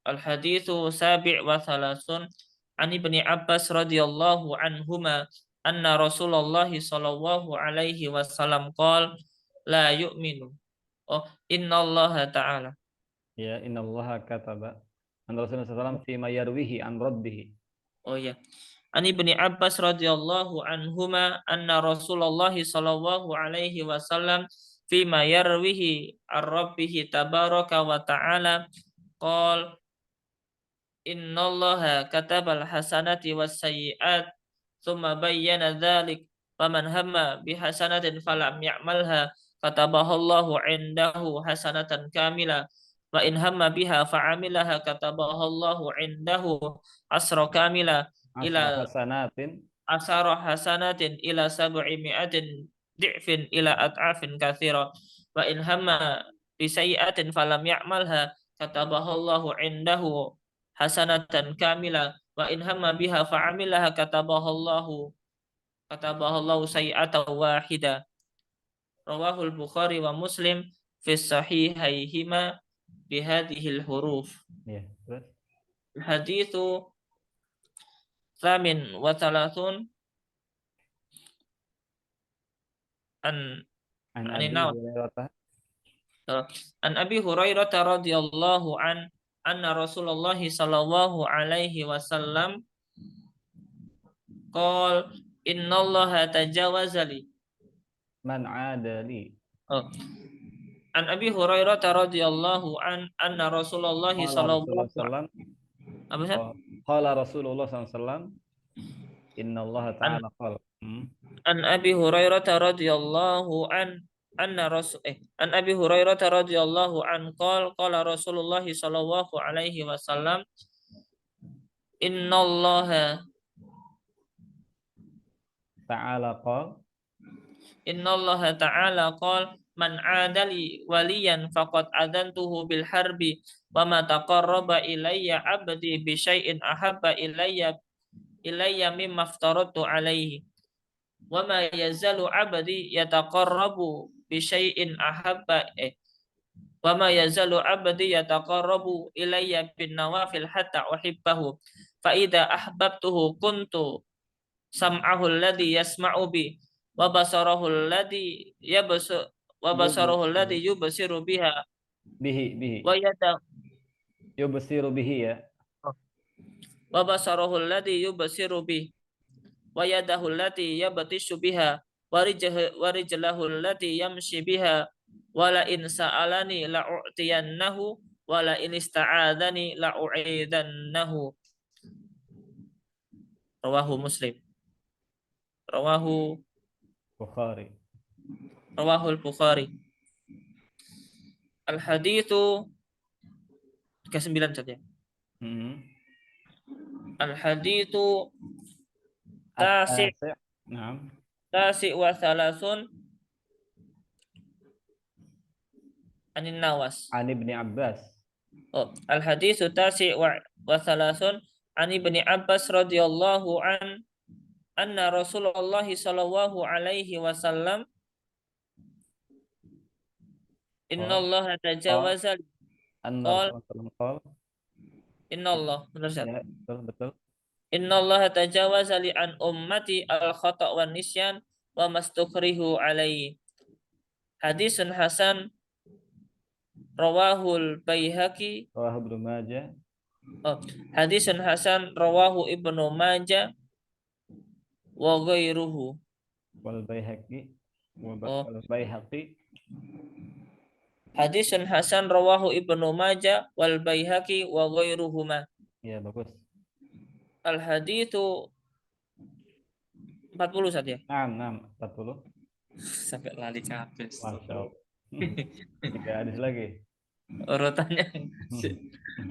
Al-haditsu sabi' wa thalathun. An Ibni Abbas radhiyallahu anhuma anna Rasulullah sallallahu alaihi wasallam qala la yu'minu. Innallaha ta'ala. Ya, innallaha kataba. An Rasulullah sallallahu fi ma yarwihi an rabbih. Ya. An Ibni Abbas radhiyallahu anhuma anna Rasulullah sallallahu alaihi wasallam fima yarwihi ar-rabbih tabaraka wa ta'ala qala innallaha katabal hasanati was sayyi'at thumma bayyana dzalik faman hamma bihasanatin falam ya'malha katabahallahu 'indahu hasanatan kamila wa in hamma biha fa'amilaha katabahallahu 'indahu asra kamila Asra ila hasanatin. asara hasanatin ila sab'i mi'atin di'fin ila at'afin katsira wa in hamma bi sayyi'atin falam ya'malha katabahallahu 'indahu hasanatan kamila wa in hamma biha fa'amilaha katabahallahu sayyi'atan wahida rawahul Bukhari wa Muslim fi sahihaihima bihadhil huruf. Ya, terus. Haditsu tsamin wa thalathun an An Abi aninaw Hurairah. an Abi Hurairah radhiyallahu anna Rasulullah sallallahu alaihi wasallam qol innallaha tajawaza li. Man adali. Oh. An Abi Hurairah radhiyallahu anna Rasulullah Qala Rasulullah sallallahu sallam. apa sih? Qala Rasulullah sallam. Innallaha An ta'ala qala. an Abi Hurairah radhiyallahu an Abi Hurairah radhiyallahu an qala Rasulullah sallallahu alaihi wasallam innallaha Ta'ala qala. innallaha ta'ala qala man adali waliyan faqad adantuhu bil harbi wa ma taqarraba ilayya abdi bi syai'in ahabba ilayya mimma aftaratu alaihi wa ma yazalu abdi yataqarrabu bi syai'in ahabba wa ma yazalu abdi yataqarrabu ilayya bin nawafil hatta uhibbahu fa idza ahbabtuhu kuntu sam'ahu alladhi yasma'u bi wa basarahu alladhi yubsiru biha Bihi. wa yada Yubsiru bihi ya. wa basarahu alladhi yubsiru bi wa yadahu allati yabtishu biha wa rijlahu allati yamshi biha wa la in sa'alani la'u'tiyannahu wa la in ista'adani la'u'idannahu rawahu Muslim rawahu Bukhari. rawahul Bukhari. Al haditsu ke-9 saja. Al haditsu tasi' Naam. tasi' wa thalathun anin Nawas. An Ibni Abbas. Oh, al haditsu tasi' wa thalathun an Ibni Abbas radhiyallahu anna Rasulullah sallallahu alaihi wasallam innallaha tajawaza Anna qol Rasulullah qala. innallah benar Ustaz. Ya, betul. Innallaha tajawaza li an ummati al khata' wan nisyan wa mastukrihu alaihi. Hadisun hasan rawahul Baihaqi. Rawahu Ibnu Majah. Oh, hadisun hasan rawahu Ibnu Majah wa ghairuhu. Wal Baihaqi. Oh, Wal Baihaqi. hadisun hasan rawahu Ibnu Majah wal Baihaqi wa ghairuhuma. Ya, bagus. Al haditsu 40 saja. Naam, 40. Sampai lali kabeh. Masya Allah. 3 hadis lagi. Urutannya.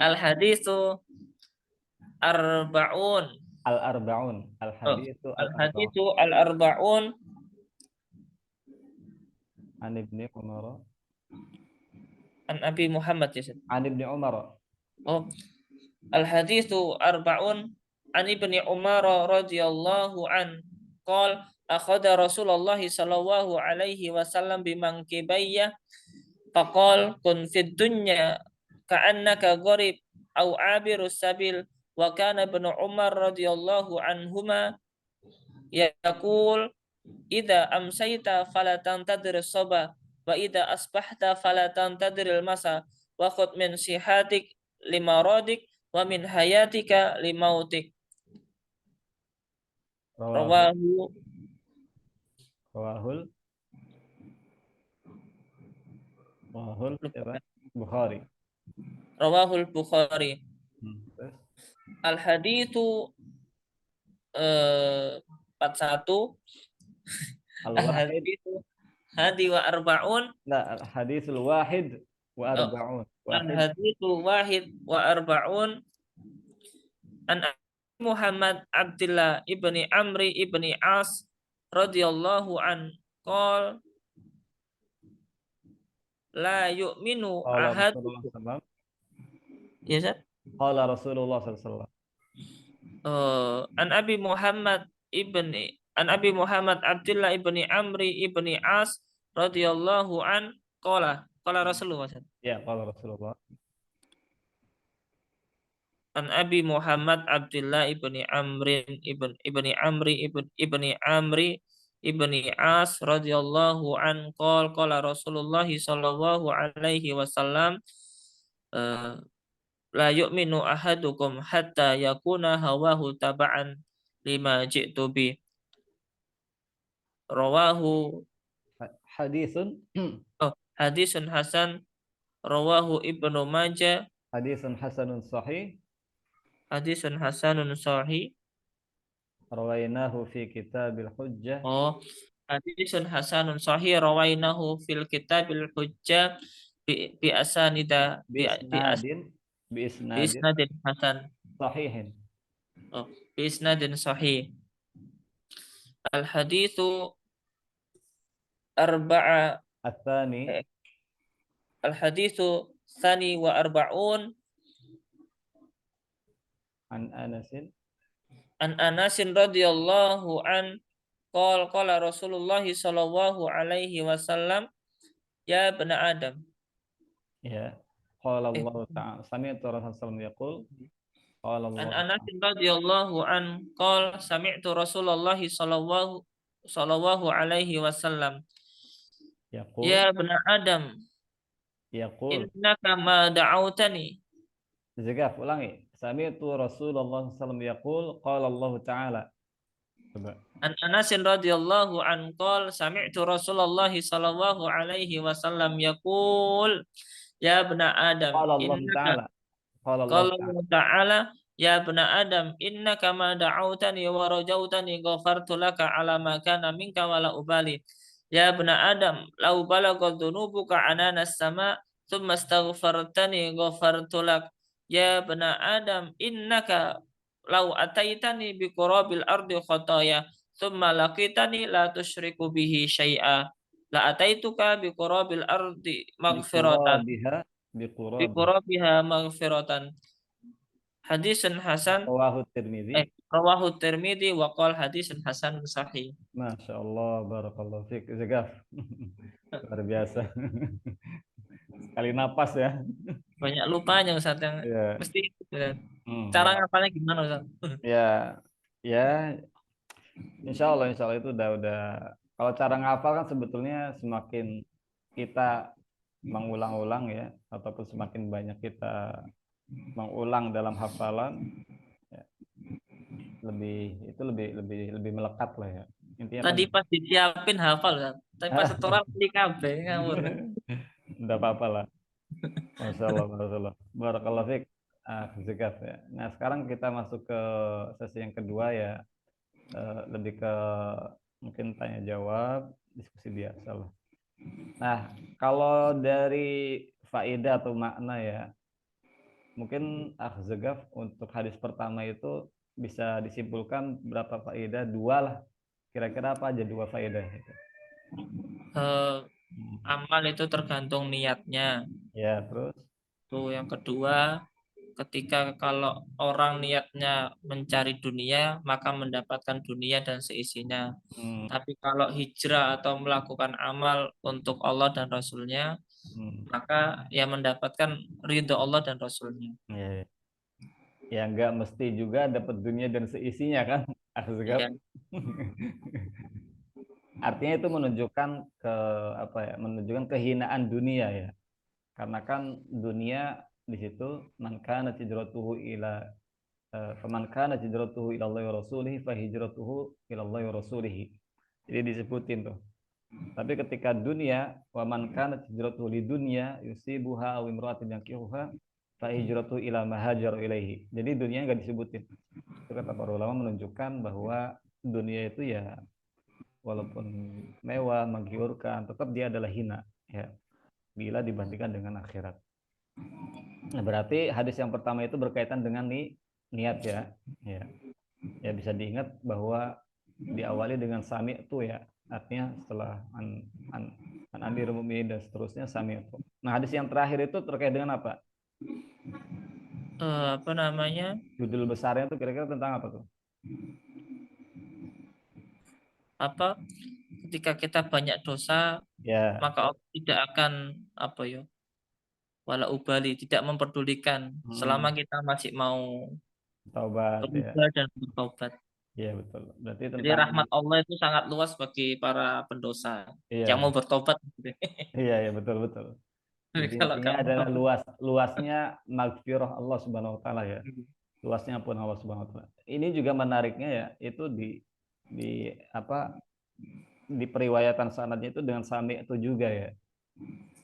Al haditsu arba'un. Al-Arba'un. Al-Haditsu Al al-Arba'un. haditsu al arba'un An Ibni Umar. an Abi Muhammad ya. An Ibni Umar. Oh, al haditsu arba'un an Ibni Umar radhiyallahu an qol akhadha Rasulullah sallallahu alaihi wasallam bimankibayya faqal kun fid dunya ka'annaka gharib au abirus sabil wa kana Ibnu Umar radhiyallahu anhuma yaqul idza amsayta fala tantadhir as-sabah wa idza asbahta fala tantadhir al-masa wa khudh min sihatik limaradik wa min hayatika limautik. Rawahul Rawahul Lupa siapa? kan? Bukhari. Rawahul Bukhari. Terus Al haditsu 41. Al al-wahid, haditsu hadi wa arbaun. la hadisul wahid wa Oh, arba'un. al Wahid. haditsu wahid wa arbaun an Muhammad Abdullah ibni Amri ibni As radhiyallahu an qol la yu'minu Qala Rasulullah ahadukum. sallallahu Ya, Ustaz? Qala Rasulullah sallallahu An Abi Muhammad Abdullah ibni Amri ibni As radhiyallahu an qala Rasulullah. Ya, qala Rasulullah. An Abi Muhammad Abdullah ibni Amri ibni As radhiyallahu an qala Rasulullah sallallahu alaihi wasallam eh, la yu'minu ahadukum hatta yakuna hawahu taba'an lima ji'tu bi. Rawahu Hadisun hadisun hasan. Rawahu Ibnu Majah. hadisun hasanun sahih Hadisun hasanun sahih. rawainahu fi kitabil hujjah Oh, hadisun hasanun sahih rawainahu fil kitabil hujjah bi asanida bi isnadin bi bi isnadin isnadin hasan. sahihin. Oh, bi isnadin sahih. Al haditsu arba'a Atsani eh, al haditsu tsani wa arba'un an Anasin an Anasin radhiyallahu an qala Rasulullah sallallahu alaihi wasallam ya bani Adam. ya qala Eh, Allah ta'ala sami'tu Rasulullah yaqul qala An Allah Anas ta'ala radhiyallahu an qala sami'tu Rasulullah sallallahu alaihi wasallam yaqul ya bani Adam yaqul innaka ma da'autani. Zagaf ulangi sami'tu Rasulullah sallallahu alaihi wasallam yaqul qala Allah ta'ala. Coba. An Anas radhiyallahu an qala sami'tu Rasulullah sallallahu alaihi wasallam yaqul ya bani Adam Qala Allah innaka ta'ala. Qala Allah qala ta'ala. ta'ala ya bani Adam innaka ma da'autani wa rajautani ghafartu laka ala ma kana minka wa la ubali. Ya bani Adam law balagat dhunubuka anana as-sama thumma astaghfartani ghafartu lak. Ya bani Adam innaka law ataitani bi qurabil ardi khataya thumma laqitani la tusyriku bihi syai'a la ataituka bi qurabil ardi maghfiratan Biqurabiha bi biqurabiha. qurabiha maghfiratan. Hadisun hasan Rawahu Tirmidzi. rawahu Tirmidzi wa qala hadisun hasan sahih. Masya Allah, barakallahu fiik. Zagaf. Luar biasa. Sekali napas ya. Banyak lupanya Ustaz yang Ya. mesti cara Ya. ngapalnya gimana Ustaz? Ya. Ya. Insya Allah itu udah. Kalau cara ngafal kan sebetulnya semakin kita mengulang-ulang ya, ataupun semakin banyak kita mengulang dalam hafalan, ya, lebih melekat lah ya. Intinya kan Tadi pas disiapin hafal Ustaz. Tapi pas setoran beli kabeh ngawur. enggak apa-apa lah. Masya Allah, Masya Allah. Barakallahu fiik. Zikaf ya. Nah, sekarang kita masuk ke sesi yang kedua ya. Lebih ke mungkin tanya jawab, diskusi biasa lah. Nah, kalau dari faedah atau makna ya, mungkin Zikaf untuk hadis pertama itu bisa disimpulkan berapa faedah? Dua lah. Kira-kira apa aja dua faedah itu? Amal itu tergantung niatnya. Ya, terus. Tuh yang kedua, ketika kalau orang niatnya mencari dunia, maka mendapatkan dunia dan seisinya. Hmm, Tapi kalau hijrah atau melakukan amal untuk Allah dan Rasulnya, hmm. maka ya mendapatkan ridho Allah dan Rasulnya. Ya, ya nggak mesti juga dapat dunia dan seisinya kan, Azgab. Ya, Artinya itu menunjukkan ke apa ya? Menunjukkan kehinaan dunia ya. Karena kan dunia di situ man kana hijratuhu ila faman kana hijratuhu ila Allah wa rasulih fa hijratuhu ila Allah wa rasulih. Jadi disebutin tuh. Tapi ketika dunia, wa man kanat hijratuhu lidunya yusibuha aw imra'atin yankihuha fa hijratuhu ila ma hajara ilaihi. Jadi dunia nggak disebutin. Itu kata para ulama menunjukkan bahwa dunia itu ya walaupun mewah, menggiurkan, tetap dia adalah hina ya bila dibandingkan dengan akhirat. Nah, berarti hadis yang pertama itu berkaitan dengan niat ya. Ya. Ya bisa diingat bahwa diawali dengan sami itu ya, artinya setelah an amir mu'minin dan seterusnya sami itu. Nah, hadis yang terakhir itu terkait dengan apa? Apa namanya? Judul besarnya itu kira-kira tentang apa tuh? Apa? Ketika kita banyak dosa, Ya, maka Allah tidak akan apa ya? Wala ubali, tidak memperdulikan selama kita masih mau taubat ya. berubah dan bertobat. Iya betul. Berarti Jadi tentang rahmat Allah itu sangat luas bagi para pendosa yang iya, mau bertobat. iya betul betul. Tapi Jadi kalau intinya kamu adalah luasnya magfirah Allah Subhanahu wa taala ya. Luasnya pun Allah Subhanahu wa taala. Ini juga menariknya ya, itu di apa di periwayatan sanadnya itu dengan sami itu juga ya.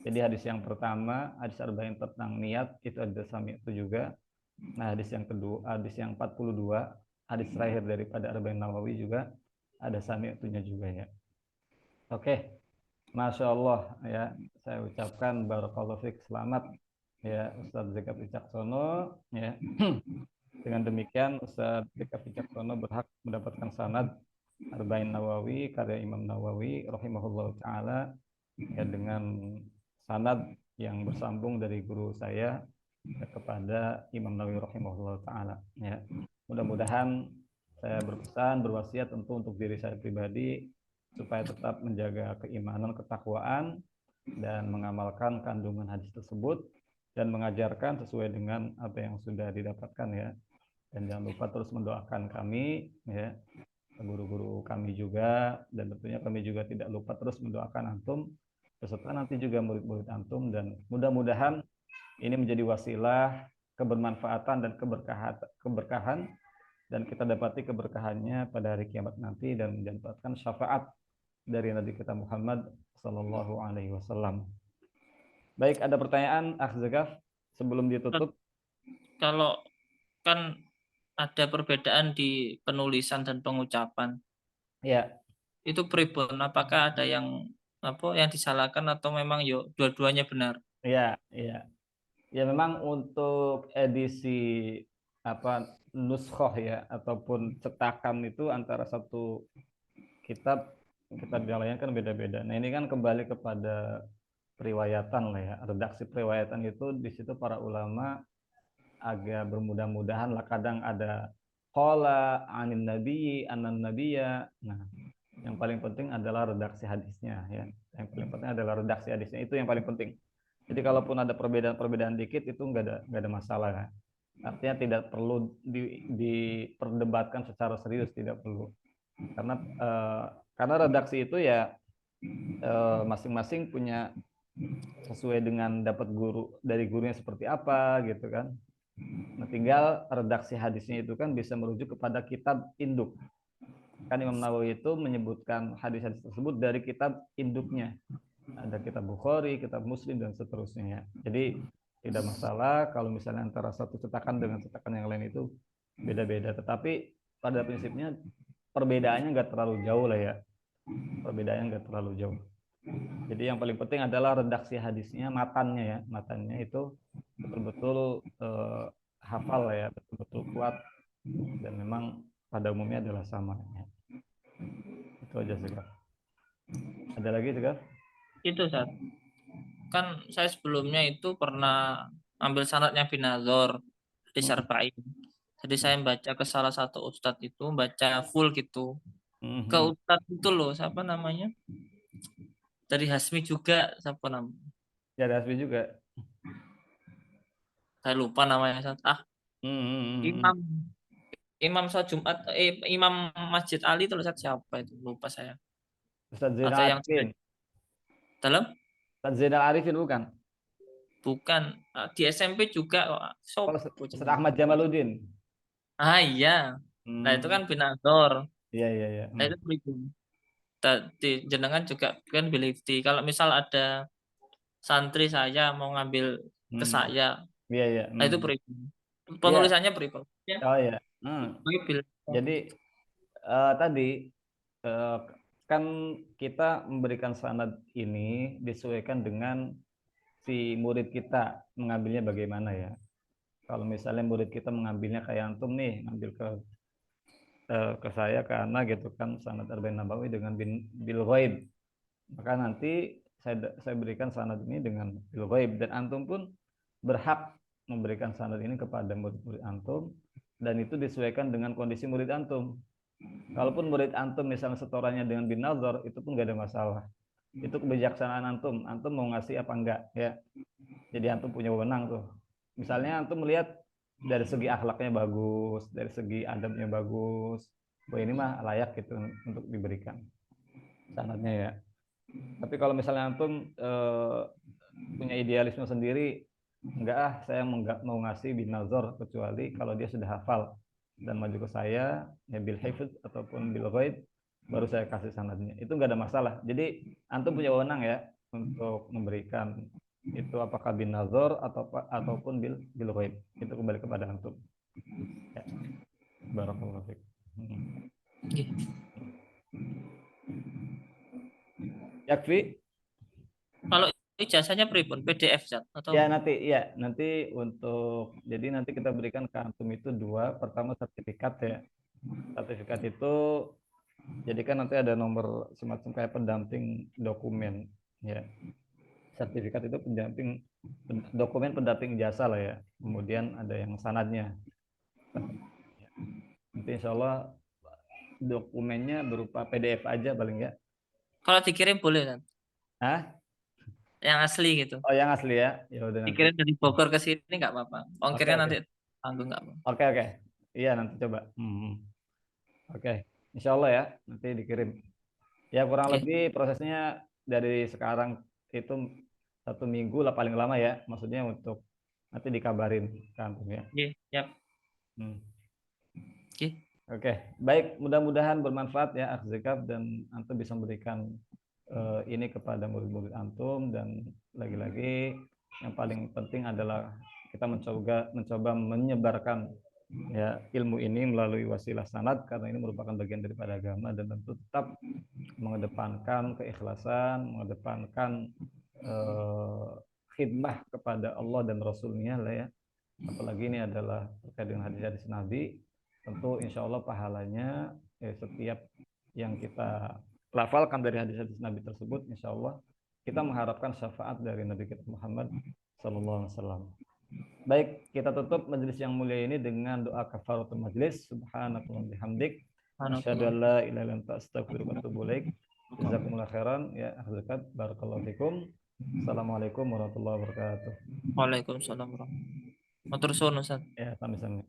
Jadi hadis yang pertama, hadis arba'in tentang niat itu ada sami itu juga. Nah, hadis yang kedua, hadis yang 42, hadis terakhir daripada arba'in Nawawi juga ada sami itunya juga ya. Oke, Masya Allah ya, saya ucapkan barakallahu fiik, selamat ya Ustadz Zekat Wicaksono ya. Dengan demikian Ustadz Zekat Wicaksono berhak mendapatkan sanad Arba'in Nawawi karya Imam Nawawi rahimahullah taala ya, dengan sanad yang bersambung dari guru saya ya, kepada Imam Nawawi rahimahullah taala ya. Mudah-mudahan saya berpesan berwasiat untuk diri saya pribadi supaya tetap menjaga keimanan, ketakwaan dan mengamalkan kandungan hadis tersebut dan mengajarkan sesuai dengan apa yang sudah didapatkan ya. Dan jangan lupa terus mendoakan kami ya, guru-guru kami juga, dan tentunya kami juga tidak lupa terus mendoakan antum beserta nanti juga murid-murid antum, dan mudah-mudahan ini menjadi wasilah kebermanfaatan dan keberkahan dan kita dapati keberkahannya pada hari kiamat nanti dan mendapatkan syafaat dari Nabi kita Muhammad Sallallahu Alaihi Wasallam. Baik, ada pertanyaan, Akh Zakaf, sebelum ditutup? Kalau kan ada perbedaan di penulisan dan pengucapan, Ya, itu pribon, apakah ada yang apa yang disalahkan atau memang yuk dua-duanya benar? ya, ya. Ya memang untuk edisi apa nuskhoh ya ataupun cetakan itu antara satu kitab yang lain kan beda-beda. Nah ini kan kembali kepada periwayatan lah ya, redaksi periwayatan itu di situ para ulama agak bermudah-mudahan lah, kadang ada qala anin nabiyyi anan nabiyya. Nah, yang paling penting adalah redaksi hadisnya ya. Yang paling penting adalah redaksi hadisnya, itu yang paling penting. Jadi kalaupun ada perbedaan-perbedaan dikit itu nggak ada masalah kan. Artinya tidak perlu diperdebatkan secara serius, tidak perlu. Karena redaksi itu ya masing-masing punya sesuai dengan dapat guru dari gurunya seperti apa gitu kan. Nah, tinggal redaksi hadisnya itu kan bisa merujuk kepada kitab induk. Kan Imam Nawawi itu menyebutkan hadis-hadis tersebut dari kitab induknya. Ada kitab Bukhari, kitab Muslim, dan seterusnya. Jadi tidak masalah kalau misalnya antara satu cetakan dengan cetakan yang lain itu beda-beda. Tetapi pada prinsipnya perbedaannya nggak terlalu jauh lah ya. Perbedaannya nggak terlalu jauh. Jadi yang paling penting adalah redaksi hadisnya, matannya ya. Matannya itu betul-betul hafal ya, betul-betul kuat. Dan memang pada umumnya adalah sama. Ya. Itu aja sih, Kak. Ada lagi sih, Kak? Itu saat kan saya sebelumnya itu pernah ambil sanadnya bin Nazar di Syarba'in. Jadi saya baca ke salah satu ustadz itu baca full gitu. Ke ustadz itu loh, siapa namanya? Dari Hasmi juga, siapa namanya? Ya, ada Hasbi juga. Saya lupa namanya. Imam Imam sholat Jumat, Imam Masjid Ali itu loh, siapa itu? Lupa saya. Ustaz Atau Zainal yang Arifin. dalam? Ustaz Zainal Arifin bukan? Bukan. Di SMP juga. Oh, Sopo Ustaz Ahmad Jamaluddin. iya. Nah itu Hmm, kan bin Nazar. iya iya iya. Nah itu pribun. tadi jenengan juga kan bilifti. Kalau misal ada santri saya mau ngambil ke saya, Iya, iya. nah itu pripun. Iya. Penulisannya pripun. Ya, Oh ya. Jadi tadi eh, kan kita memberikan sanad ini disesuaikan dengan si murid kita mengambilnya bagaimana ya. Kalau misalnya murid kita mengambilnya kayak antum nih, ngambil ke saya ke Ana gitu kan sanad Arba'in Nabawi dengan bil ghaib. Maka nanti saya berikan sanad ini dengan bil ghaib dan antum pun berhak memberikan sanad ini kepada murid-murid antum dan itu disesuaikan dengan kondisi murid antum. Kalaupun murid antum misalnya setorannya dengan bin nazar itu pun gak ada masalah. Itu kebijaksanaan antum. Antum mau ngasih apa enggak ya. Jadi antum punya wewenang tuh. Misalnya antum melihat dari segi akhlaknya bagus, dari segi adabnya bagus. Wah ini mah layak gitu untuk diberikan sanadnya ya. Tapi kalau misalnya antum punya idealisme sendiri, enggak saya enggak mau ngasih bin nazar kecuali kalau dia sudah hafal dan maju ke saya ya bil hifz ataupun bil ghaib baru saya kasih sanadnya. Itu enggak ada masalah. Jadi antum punya wewenang ya untuk memberikan itu apakah bin nazar ataupun bil ghaib. Itu kembali kepada antum. Ya. Barakallahu fiik. Yakfi? Kalau ijazahnya pripun? PDF Zat atau Ya nanti untuk jadi nanti kita berikan ke antum itu dua. Pertama sertifikat ya. Sertifikat itu jadi kan nanti ada nomor semacam kayak pendamping dokumen ya. Sertifikat itu dokumen pendamping jasa lah ya. Kemudian ada yang sanadnya. Nanti insya Allah dokumennya berupa PDF aja paling ya. kalau dikirim boleh Zat? Hah? Yang asli gitu. Oh yang asli ya. Ya udah nanti. Dikirim dari Bogor ke sini nggak apa-apa. Oke Ongkirnya oke. nanti tanggung nggak apa-apa. Oke. Iya nanti coba. Oke. Insya Allah ya nanti dikirim. Ya kurang Oke. lebih prosesnya dari sekarang itu 1 minggu lah paling lama ya. Maksudnya untuk nanti dikabarin ke antum ya. Oke, siap. Hmm. Oke. Oke, baik. Mudah-mudahan bermanfaat ya Akhzikaf dan antum bisa memberikan ini kepada murid-murid antum dan lagi-lagi yang paling penting adalah kita mencoba menyebarkan ya ilmu ini melalui wasilah sanad karena ini merupakan bagian daripada agama dan tentu tetap mengedepankan keikhlasan, mengedepankan khidmah kepada Allah dan Rasulnya lah ya. Apalagi ini adalah terkait dengan hadis-hadis Nabi, tentu insya Allah pahalanya setiap yang kita lafalkan dari hadis-hadis Nabi tersebut, insya Allah kita mengharapkan syafaat dari Nabi kita Muhammad Sallallahu Alaihi Wasallam. Baik, kita tutup majelis yang mulia ini dengan doa kafaratul majlis. Subhanakallahumma bihamdik, asyhadu an la ilaha illa anta astaghfiruka wa atubu ilaik. Jazakumullah khairan ya ahli zakat. Barakallahu fikum. Assalamualaikum warahmatullahi wabarakatuh. Waalaikumsalam warahmatullahi wabarakatuh. Matur suwun Ustaz. Ya, sami-sami.